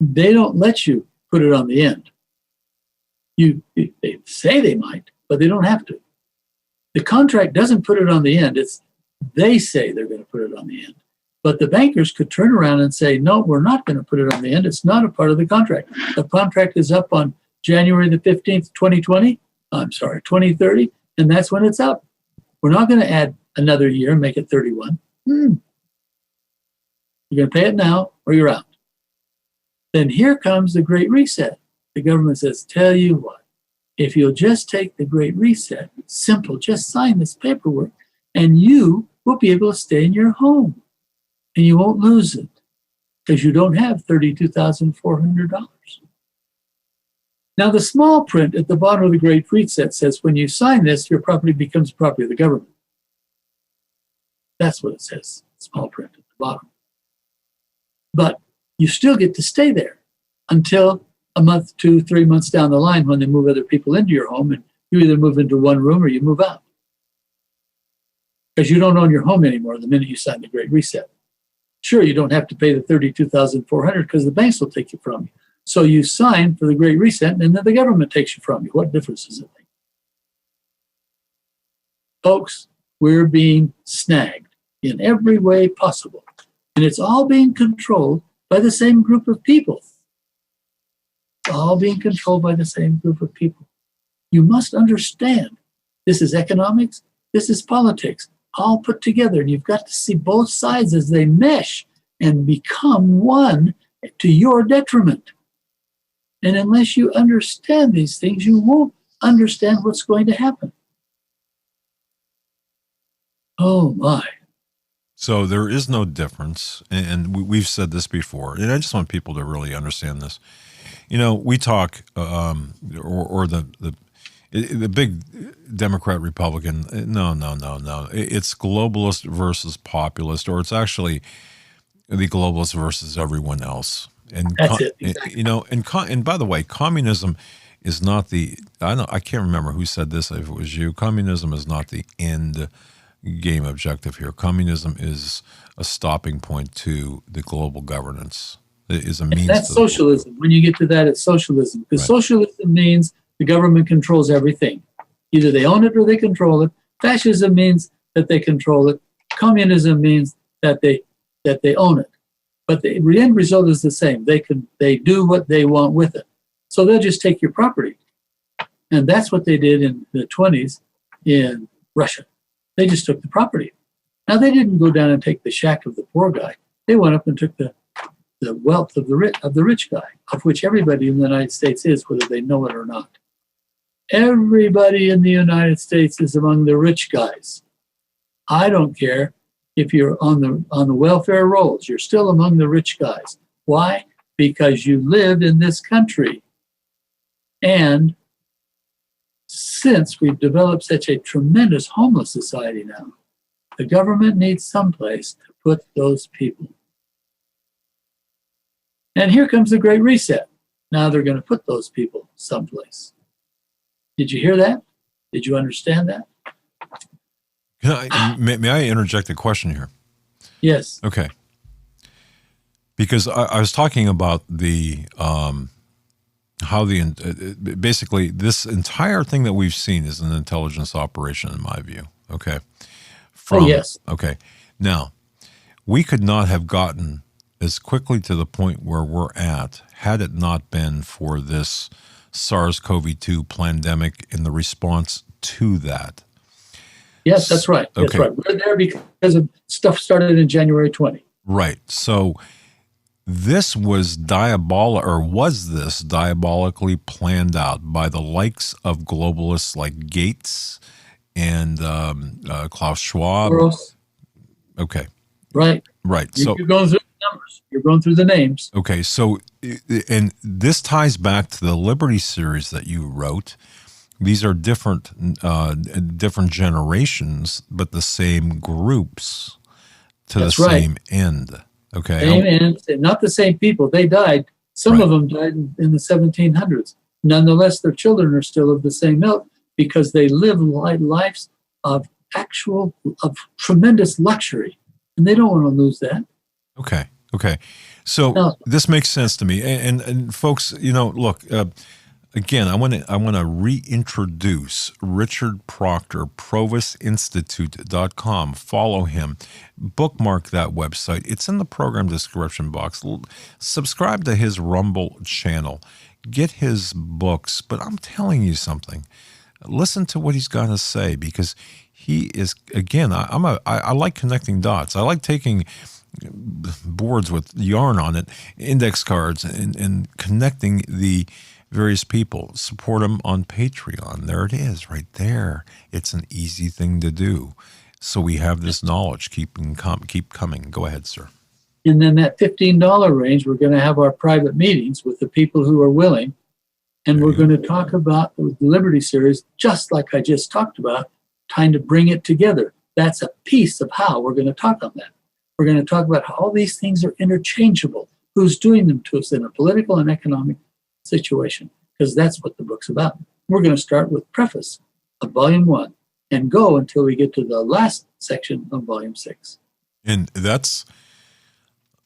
They don't let you put it on the end. They say they might, but they don't have to. The contract doesn't put it on the end. They say they're going to put it on the end. But the bankers could turn around and say, no, we're not going to put it on the end. It's not a part of the contract. The contract is up on January the 15th, 2030, and that's when it's up. We're not going to add another year and make it 31. You're going to pay it now or you're out. Then here comes the Great Reset. The government says, tell you what, if you'll just take the Great Reset, simple, just sign this paperwork, and you will be able to stay in your home. And you won't lose it because you don't have $32,400. Now, the small print at the bottom of the Great Reset says, when you sign this, your property becomes property of the government. That's what it says, small print at the bottom. But you still get to stay there until a month, 2, 3 months down the line when they move other people into your home, and you either move into one room or you move out. Because you don't own your home anymore the minute you sign the Great Reset. Sure, you don't have to pay the $32,400 because the banks will take you from you. So you sign for the Great Reset, and then the government takes you from you. What difference does it make? Folks, we're being snagged in every way possible. And it's all being controlled by the same group of people. All being controlled by the same group of people. You must understand, this is economics, this is politics, all put together. And you've got to see both sides as they mesh and become one to your detriment. And unless you understand these things, you won't understand what's going to happen. Oh, my. So there is no difference, and we've said this before, and I just want people to really understand this. You know, we talk, or the big Democrat Republican. No. It's globalist versus populist, or it's actually the globalist versus everyone else. And that's it. Exactly. You know, and by the way, communism is not the. I can't remember who said this. If it was you, communism is not the end game objective here. Communism is a stopping point to the global governance. It is a means. That's socialism. When you get to that, it's socialism. Because socialism means the government controls everything. Either they own it or they control it. Fascism means that they control it. Communism means that they own it. But the end result is the same. They do what they want with it. So they'll just take your property. And that's what they did in the 20s in Russia. They just took the property. Now, they didn't go down and take the shack of the poor guy. They went up and took the wealth of the rich guy, of which everybody in the United States is, whether they know it or not. Everybody in the United States is among the rich guys. I don't care if you're on the welfare rolls, you're still among the rich guys. Why? Because you live in this country. And since we've developed such a tremendous homeless society now, the government needs someplace to put those people. And here comes the Great Reset. Now they're going to put those people someplace. Did you hear that? Did you understand that? May I interject a question here? Yes. Okay. Because I was talking about the how basically this entire thing that we've seen is an intelligence operation, in my view. Okay. Yes. Okay. Now, we could not have gotten as quickly to the point where we're at had it not been for this SARS-CoV-2 pandemic and the response to that. Yes, that's right. That's right. We're there because of stuff started in January 20. Right. So this was diabolically planned out by the likes of globalists like Gates and Klaus Schwab. Gross. Okay. Right. So you're going through the numbers. You're going through the names. Okay. So, and this ties back to the Liberty series that you wrote. These are different generations, but the same groups to the same end. Okay. Same end, not the same people. They died. Some of them died in the 1700s. Nonetheless, their children are still of the same ilk because they live lives of tremendous luxury, and they don't want to lose that. Okay. So this makes sense to me. And folks, look, Again, I want to reintroduce Richard Proctor, provistinstitute.com. Follow him. Bookmark that website. It's in the program description box. Subscribe to his Rumble channel. Get his books. But I'm telling you something. Listen to what he's got to say, because he is, again, I like connecting dots. I like taking boards with yarn on it, index cards, and connecting the various people. Support them on Patreon. There it is, right there. It's an easy thing to do. So we have this knowledge. Keep coming. Go ahead, sir. And then that $15 range, we're going to have our private meetings with the people who are willing. And we're going to talk about the Liberty Series, just like I just talked about, trying to bring it together. That's a piece of how we're going to talk on that. We're going to talk about how all these things are interchangeable. Who's doing them to us in a political and economic situation, because that's what the book's about. We're going to start with preface of volume 1 and go until we get to the last section of volume 6. And that's,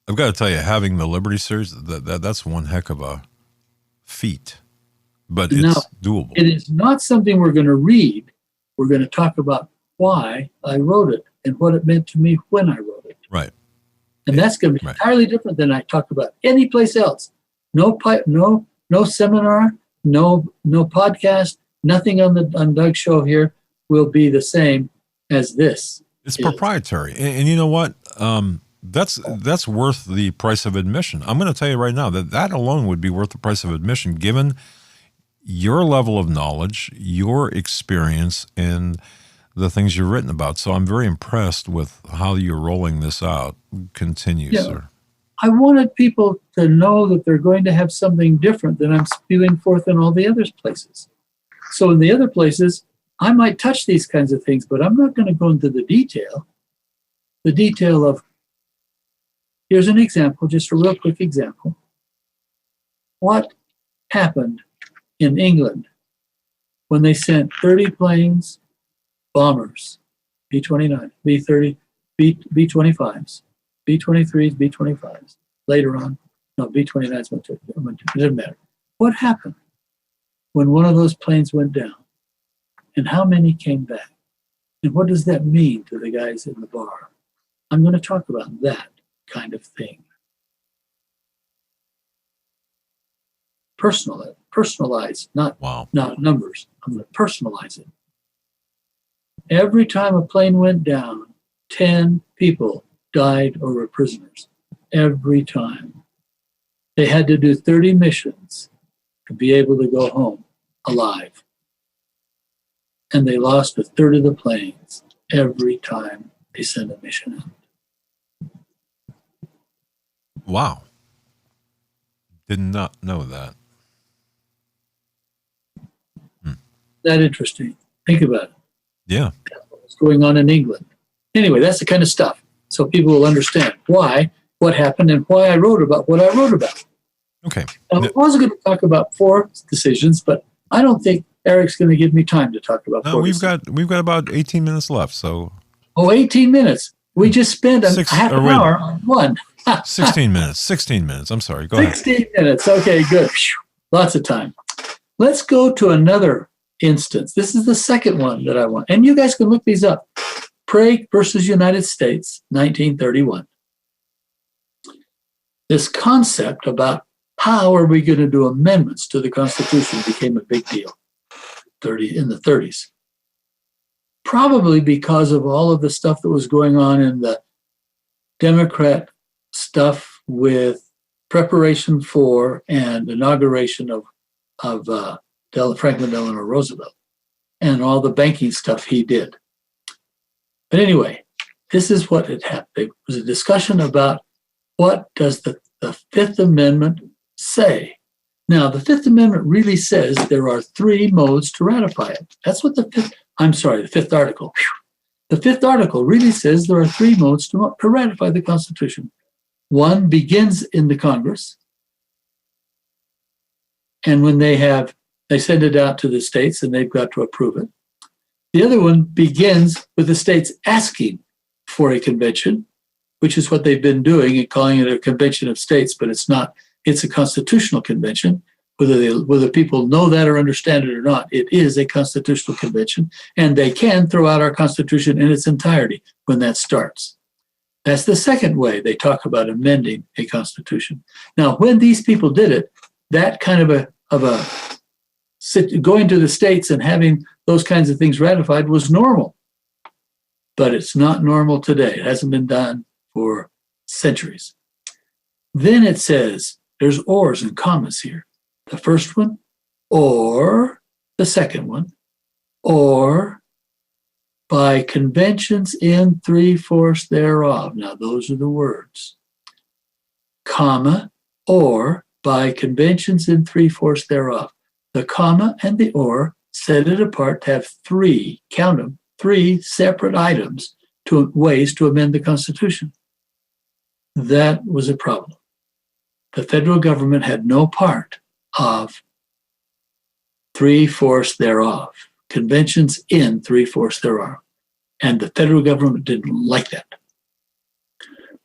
I've got to tell you, having the Liberty Series, that's one heck of a feat, but it's doable. It is not something we're going to read. We're going to talk about why I wrote it and what it meant to me when I wrote it. Right. And that's going to be entirely different than I talk about any place else. No seminar, no podcast, nothing on Doug's show here will be the same as this. It's proprietary. And you know what? That's worth the price of admission. I'm going to tell you right now that alone would be worth the price of admission, given your level of knowledge, your experience, and the things you've written about. So I'm very impressed with how you're rolling this out. Continue, sir. I wanted people to know that they're going to have something different than I'm spewing forth in all the other places. So in the other places, I might touch these kinds of things, but I'm not going to go into the detail. The detail of, here's an example, just a real quick example. What happened in England when they sent 30 planes, bombers, B-29, B-30, B-25s, B-23s, B-25s. Later on, no, B-29s went to, it didn't matter. What happened when one of those planes went down? And how many came back? And what does that mean to the guys in the bar? I'm going to talk about that kind of thing. Personalize, not numbers. I'm going to personalize it. Every time a plane went down, 10 people died or were prisoners. Every time. They had to do 30 missions to be able to go home alive. And they lost a third of the planes every time they sent a mission out. Wow. Did not know that. That interesting. Think about it. Yeah. What's going on in England. Anyway, that's the kind of stuff. So people will understand why, what happened, and why I wrote about what I wrote about. Okay. Now, I was going to talk about 4 decisions, but I don't think Eric's going to give me time to talk about 4 decisions. We've got about 18 minutes left, so. 18 minutes. We just spent half an hour on one. 16 minutes. 16 minutes. I'm sorry. Go ahead. 16 minutes. Okay, good. Lots of time. Let's go to another instance. This is the second one that I want. And you guys can look these up. Prague versus United States, 1931. This concept about how are we going to do amendments to the Constitution became a big deal in the 30s. Probably because of all of the stuff that was going on in the Democrat stuff with preparation for and inauguration of Franklin Delano Roosevelt and all the banking stuff he did. But anyway, this is what had happened. There was a discussion about what does the Fifth Amendment say. Now, the Fifth Amendment really says there are 3 modes to ratify it. That's what the Fifth Article. The Fifth Article really says there are 3 modes to ratify the Constitution. One begins in the Congress, and when they send it out to the states and they've got to approve it. The other one begins with the states asking for a convention, which is what they've been doing and calling it a convention of states, but it's not. It's a constitutional convention. Whether people know that or understand it or not, it is a constitutional convention, and they can throw out our Constitution in its entirety when that starts. That's the second way they talk about amending a constitution. Now, when these people did it, that kind of a going to the states and having those kinds of things ratified was normal. But it's not normal today. It hasn't been done for centuries. Then it says there's ors and commas here. The first one, or the second one, or by conventions in 3/4 thereof. Now, those are the words. Comma, or by conventions in 3/4 thereof. The comma and the or set it apart to have three, count them, three separate items to ways to amend the Constitution. That was a problem. The federal government had no part of 3/4 thereof, conventions in 3/4 thereof. And the federal government didn't like that.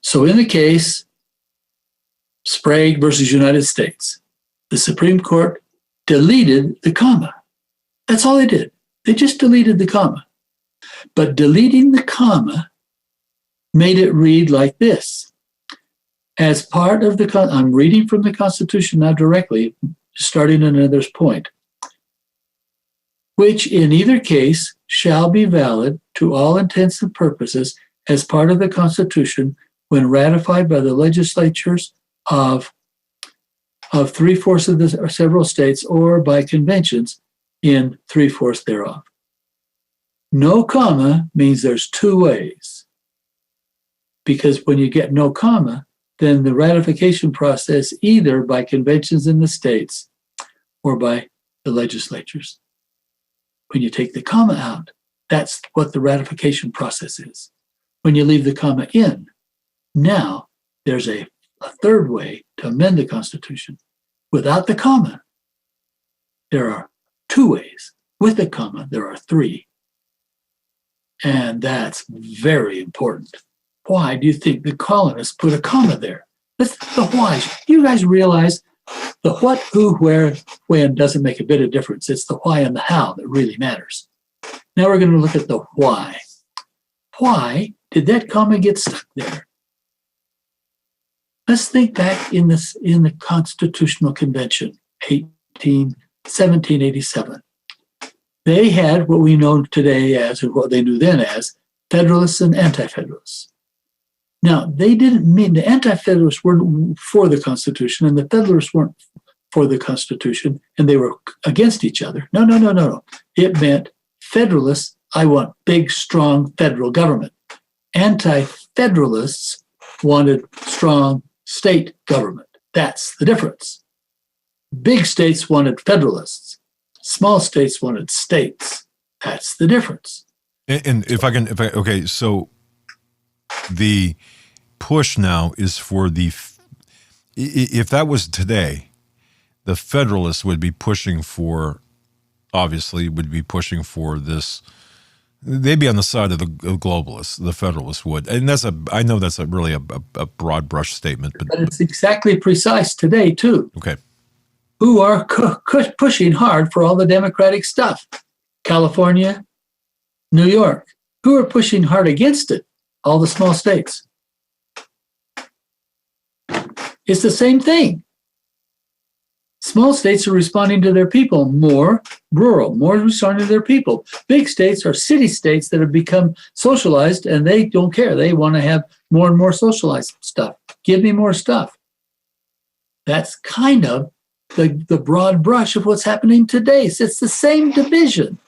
So in the case, Sprague versus United States, the Supreme Court deleted the comma. That's all they did. They just deleted the comma. But deleting the comma made it read like this. As part of the, I'm reading from the Constitution now directly, starting at another point, which in either case shall be valid to all intents and purposes as part of the Constitution when ratified by the legislatures of 3/4 of the several states or by conventions in 3/4 thereof. No comma means there's two ways. Because when you get no comma, then the ratification process either by conventions in the states or by the legislatures. When you take the comma out, that's what the ratification process is. When you leave the comma in, now there's a third way to amend the Constitution. Without the comma, there are two ways. With the comma, there are three. And that's very important. Why do you think the colonists put a comma there? That's the why. You guys realize the what, who, where, when doesn't make a bit of difference. It's the why and the how that really matters. Now we're going to look at the why. Why did that comma get stuck there? Let's think back in the Constitutional Convention, 1787. They had what we know today as, or what they knew then as, Federalists and Anti-Federalists. Now, they didn't mean the Anti-Federalists weren't for the Constitution and the Federalists weren't for the Constitution and they were against each other. No. It meant Federalists, I want big, strong federal government. Anti-Federalists wanted strong state government. That's the difference. Big states wanted Federalists. Small states wanted states. That's the difference. And okay, so the push now is for if that was today, the Federalists would be pushing for, obviously, would be pushing for this. They'd be on the side of the globalists, the Federalists would. And I know that's really a broad brush statement. But it's exactly precise today, too. Okay. Who are pushing hard for all the democratic stuff? California, New York. Who are pushing hard against it? All the small states. It's the same thing. Small states are responding to their people, more rural, more responding to their people. Big states are city states that have become socialized and they don't care. They want to have more and more socialized stuff. Give me more stuff. That's kind of the broad brush of what's happening today. It's the same division.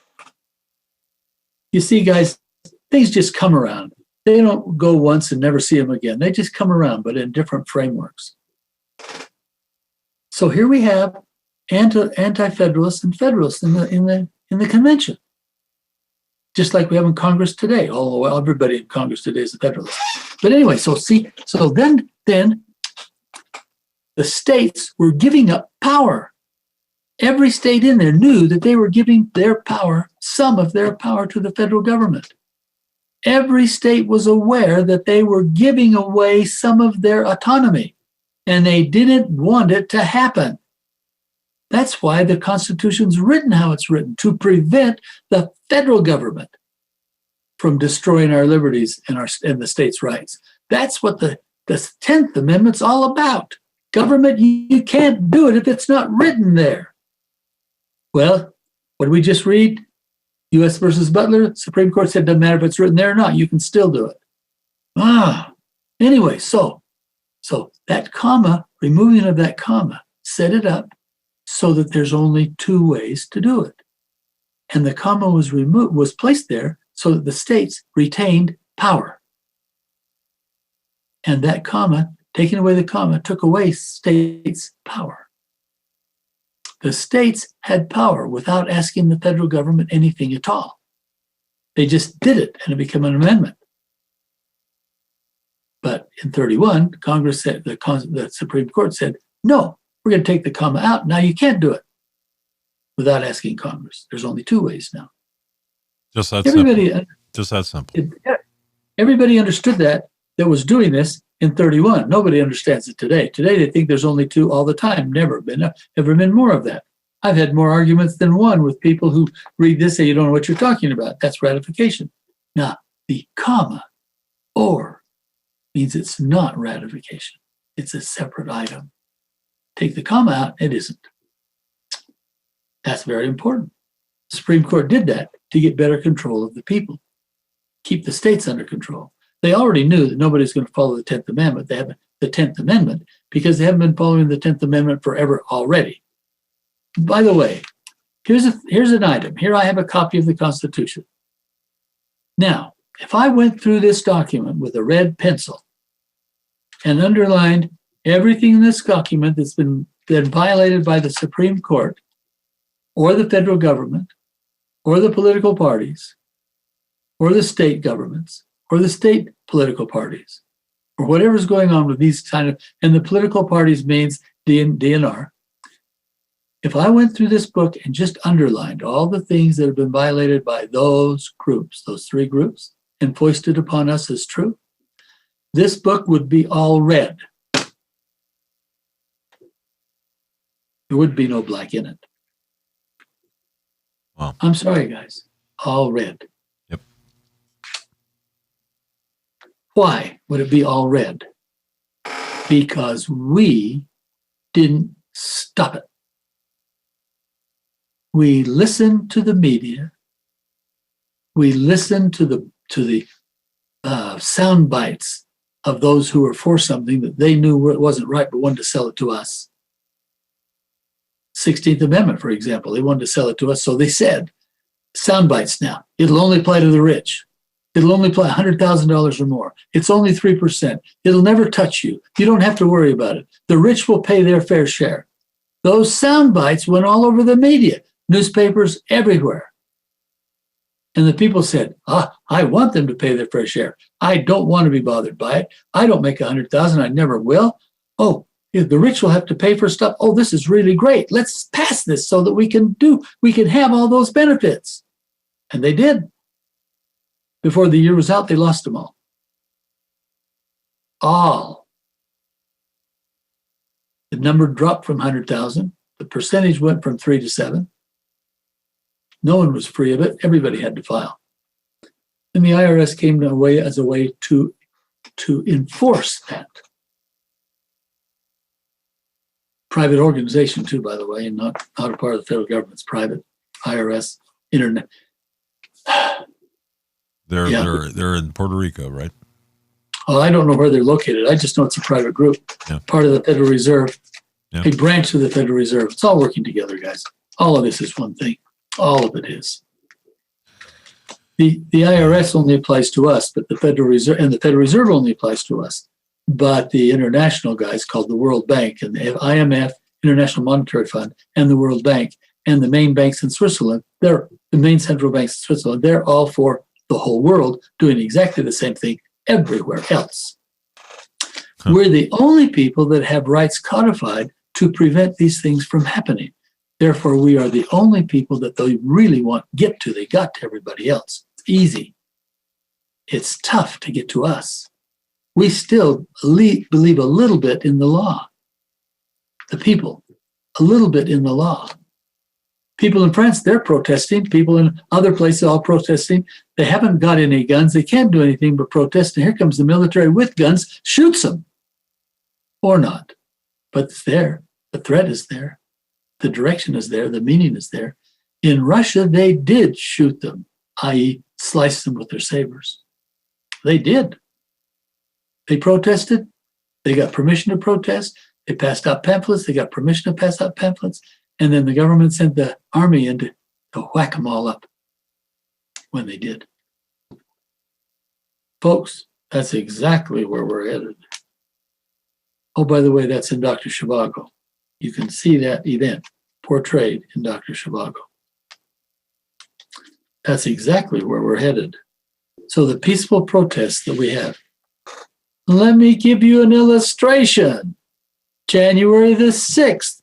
You see, guys, things just come around. They don't go once and never see them again. They just come around, but in different frameworks. So here we have anti-federalists and federalists in the convention, just like we have in Congress today. Although everybody in Congress today is a federalist. But anyway, so then the states were giving up power. Every state in there knew that they were giving their power, some of their power, to the federal government. Every state was aware that they were giving away some of their autonomy, and they didn't want it to happen. That's why the Constitution's written how it's written, to prevent the federal government from destroying our liberties and the states' rights. That's what the 10th Amendment's all about. Government, you can't do it if it's not written there. Well, what did we just read? U.S. versus Butler, Supreme Court said, doesn't matter if it's written there or not, you can still do it. Anyway, so that comma, removing of that comma, set it up so that there's only two ways to do it. And the comma was placed there so that the states retained power. And that comma, taking away the comma, took away states' power. The states had power without asking the federal government anything at all. They just did it, and it became an amendment. But in 31, Congress said, the Supreme Court said, no, we're going to take the comma out. Now you can't do it without asking Congress. There's only two ways now. Just that simple. Just that simple. Everybody understood that was doing this in 31. Nobody understands it today. Today they think there's only two all the time. Never been more of that. I've had more arguments than one with people who read this and say you don't know what you're talking about. That's ratification. Now, the comma or means it's not ratification. It's a separate item. Take the comma out, it isn't. That's very important. The Supreme Court did that to get better control of the people, keep the states under control. They already knew that nobody's going to follow the 10th Amendment. They have the 10th Amendment because they haven't been following the 10th Amendment forever already. By the way, here's an item. Here I have a copy of the Constitution. Now, if I went through this document with a red pencil and underlined everything in this document that's been violated by the Supreme Court or the federal government or the political parties or the state governments or the state political parties or whatever's going on with these kind of, and the political parties means DNR. If I went through this book and just underlined all the things that have been violated by those groups, those three groups, and foisted upon us as true, this book would be all red. There would be no black in it. Wow. I'm sorry, guys. All red. Yep. Why would it be all red? Because we didn't stop it. We listened to the media. We listened to the sound bites of those who were for something that they knew it wasn't right, but wanted to sell it to us. 16th Amendment, for example, they wanted to sell it to us, so they said, sound bites now. It'll only apply to the rich. It'll only apply $100,000 or more. It's only 3%. It'll never touch you. You don't have to worry about it. The rich will pay their fair share. Those sound bites went all over the media, newspapers everywhere. And the people said, I want them to pay their fair share. I don't want to be bothered by it. I don't make $100,000. I never will. Oh, if the rich will have to pay for stuff. Oh, this is really great. Let's pass this so that we can have all those benefits. And they did. Before the year was out, they lost them all. All. The number dropped from 100,000. The percentage went from 3 to 7. No one was free of it. Everybody had to file. And the IRS came as a way to enforce that. Private organization too, by the way, and not a part of the federal government. It's private, IRS, internet. They're in Puerto Rico, right? Oh, I don't know where they're located. I just know it's a private group, part of the Federal Reserve, a branch of the Federal Reserve. It's all working together, guys. All of this is one thing. All of it is. The IRS only applies to us, but the Federal Reserve only applies to us. But the international guys called the World Bank and the IMF, International Monetary Fund, and the World Bank, and the main banks in Switzerland, they're the main central banks in Switzerland, they're all for the whole world doing exactly the same thing everywhere else. We're the only people that have rights codified to prevent these things from happening. Therefore, we are the only people that they really want to get to. They got to everybody else. It's easy. It's tough to get to us. We still believe a little bit in the law. The people. a little bit in the law. People in France, they're protesting. People in other places all protesting. They haven't got any guns. They can't do anything but protest. And here comes the military with guns, shoots them. Or not. But it's there. The threat is there. The direction is there. The meaning is there. In Russia, they did shoot them, i.e., slice them with their sabers. They did. They protested. They got permission to protest. They passed out pamphlets. They got permission to pass out pamphlets. And then the government sent the army in to whack them all up when they did. Folks, that's exactly where we're headed. Oh, by the way, that's in Dr. Zhivago. You can see that event portrayed in Dr. Zhivago. That's exactly where we're headed. So the peaceful protests that we have. Let me give you an illustration. January the 6th,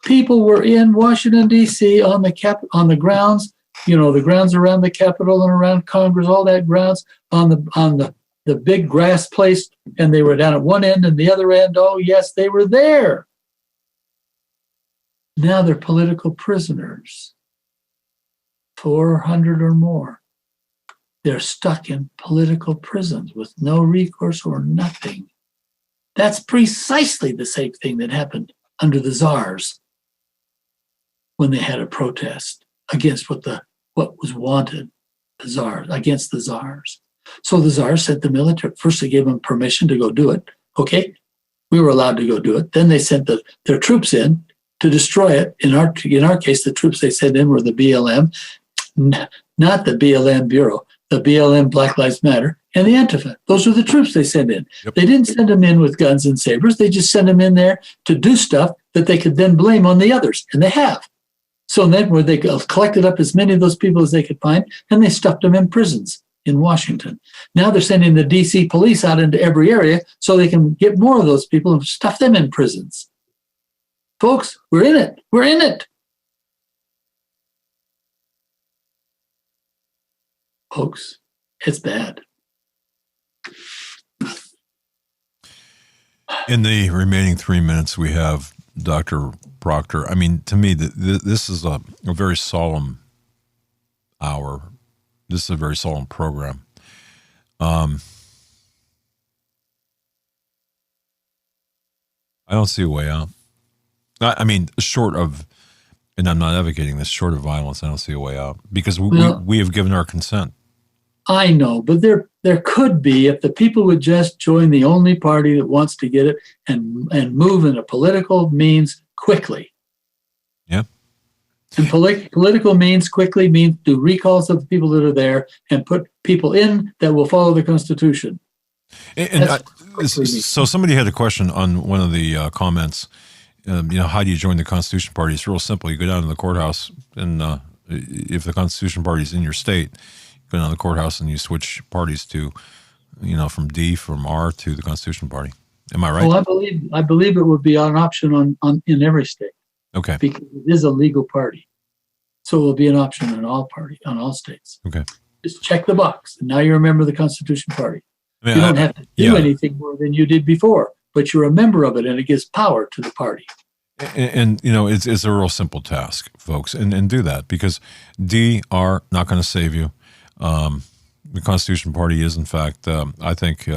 people were in Washington, D.C. on the grounds, the grounds around the Capitol and around Congress, all that grounds on the big grass place, and they were down at one end and the other end. Oh, yes, they were there. Now they're political prisoners, 400 or more. They're stuck in political prisons with no recourse or nothing. That's precisely the same thing that happened under the czars when they had a protest against what was wanted, the czars, against the czars. So the czars sent the military. First, they gave them permission to go do it. Okay, we were allowed to go do it. Then they sent their troops in to destroy it. In our case, the troops they sent in were the BLM, not the BLM Bureau, the BLM Black Lives Matter, and the Antifa. Those were the troops they sent in. Yep. They didn't send them in with guns and sabers. They just sent them in there to do stuff that they could then blame on the others, and they have. So then where they collected up as many of those people as they could find, and they stuffed them in prisons in Washington. Now they're sending the D.C. police out into every area so they can get more of those people and stuff them in prisons. Folks, we're in it. We're in it. Folks, it's bad. In the remaining 3 minutes we have, Dr. Proctor, I mean, to me, this is a very solemn hour. This is a very solemn program. I don't see a way out. I mean, short of, and I'm not advocating this, short of violence, I don't see a way out because we have given our consent. I know, but there could be if the people would just join the only party that wants to get it and move in a political means quickly. Yeah. And political means quickly means do recalls of the people that are there and put people in that will follow the Constitution. So somebody had a question on one of the comments. How do you join the Constitution Party? It's real simple. You go down to the courthouse, and if the Constitution Party is in your state, you go down to the courthouse and you switch parties to, from R to the Constitution Party. Am I right? Well, I believe it would be an option in every state. Okay. Because it is a legal party, so it will be an option in all states. Okay. Just check the box, and now you're a member of the Constitution Party. You don't have to do anything more than you did before, but you're a member of it, and it gives power to the party. And it's a real simple task, folks, and do that because DR not going to save you. The Constitution Party is, in fact, I think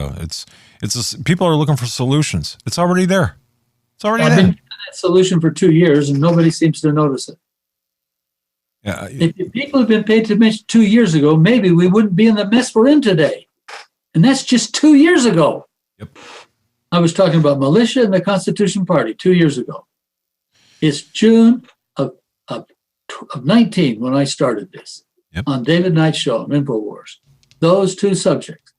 people are looking for solutions. It's already there. It's already there. I've been that solution for 2 years, and nobody seems to notice it. Yeah. If people had been paid attention 2 years ago, maybe we wouldn't be in the mess we're in today. And that's just 2 years ago. Yep. I was talking about militia and the Constitution Party 2 years ago. It's June of 19 when I started this on David Knight's show on InfoWars. Those two subjects,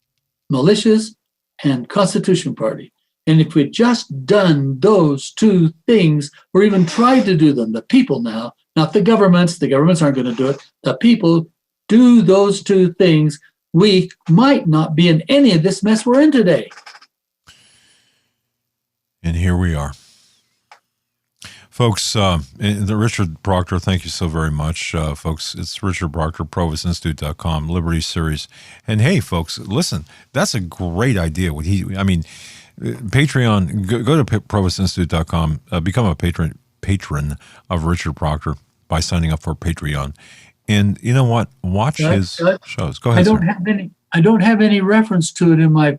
militias and Constitution Party. And if we'd just done those two things or even tried to do them, the people now, not the governments aren't going to do it, the people do those two things, we might not be in any of this mess we're in today. And here we are. Folks, the Richard Proctor, thank you so very much. Folks, it's Richard Proctor, provosinstitute.com, Liberty Series. And hey, folks, listen, that's a great idea. Patreon, go to provosinstitute.com, become a patron patron of Richard Proctor by signing up for Patreon. And you know what? Watch his shows. Go ahead, I don't have any reference to it in my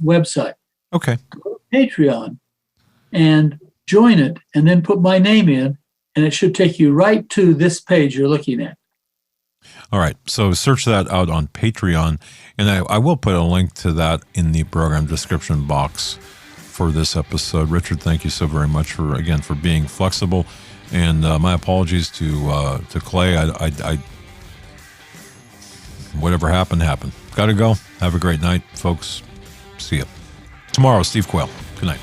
website. Okay. Go to Patreon and join it, and then put my name in, and it should take you right to this page you're looking at. All right. So search that out on Patreon, and I will put a link to that in the program description box for this episode. Richard, thank you so very much for being flexible, and my apologies to Clay. I whatever happened. Got to go. Have a great night, folks. See you tomorrow. Steve Quayle. Good night.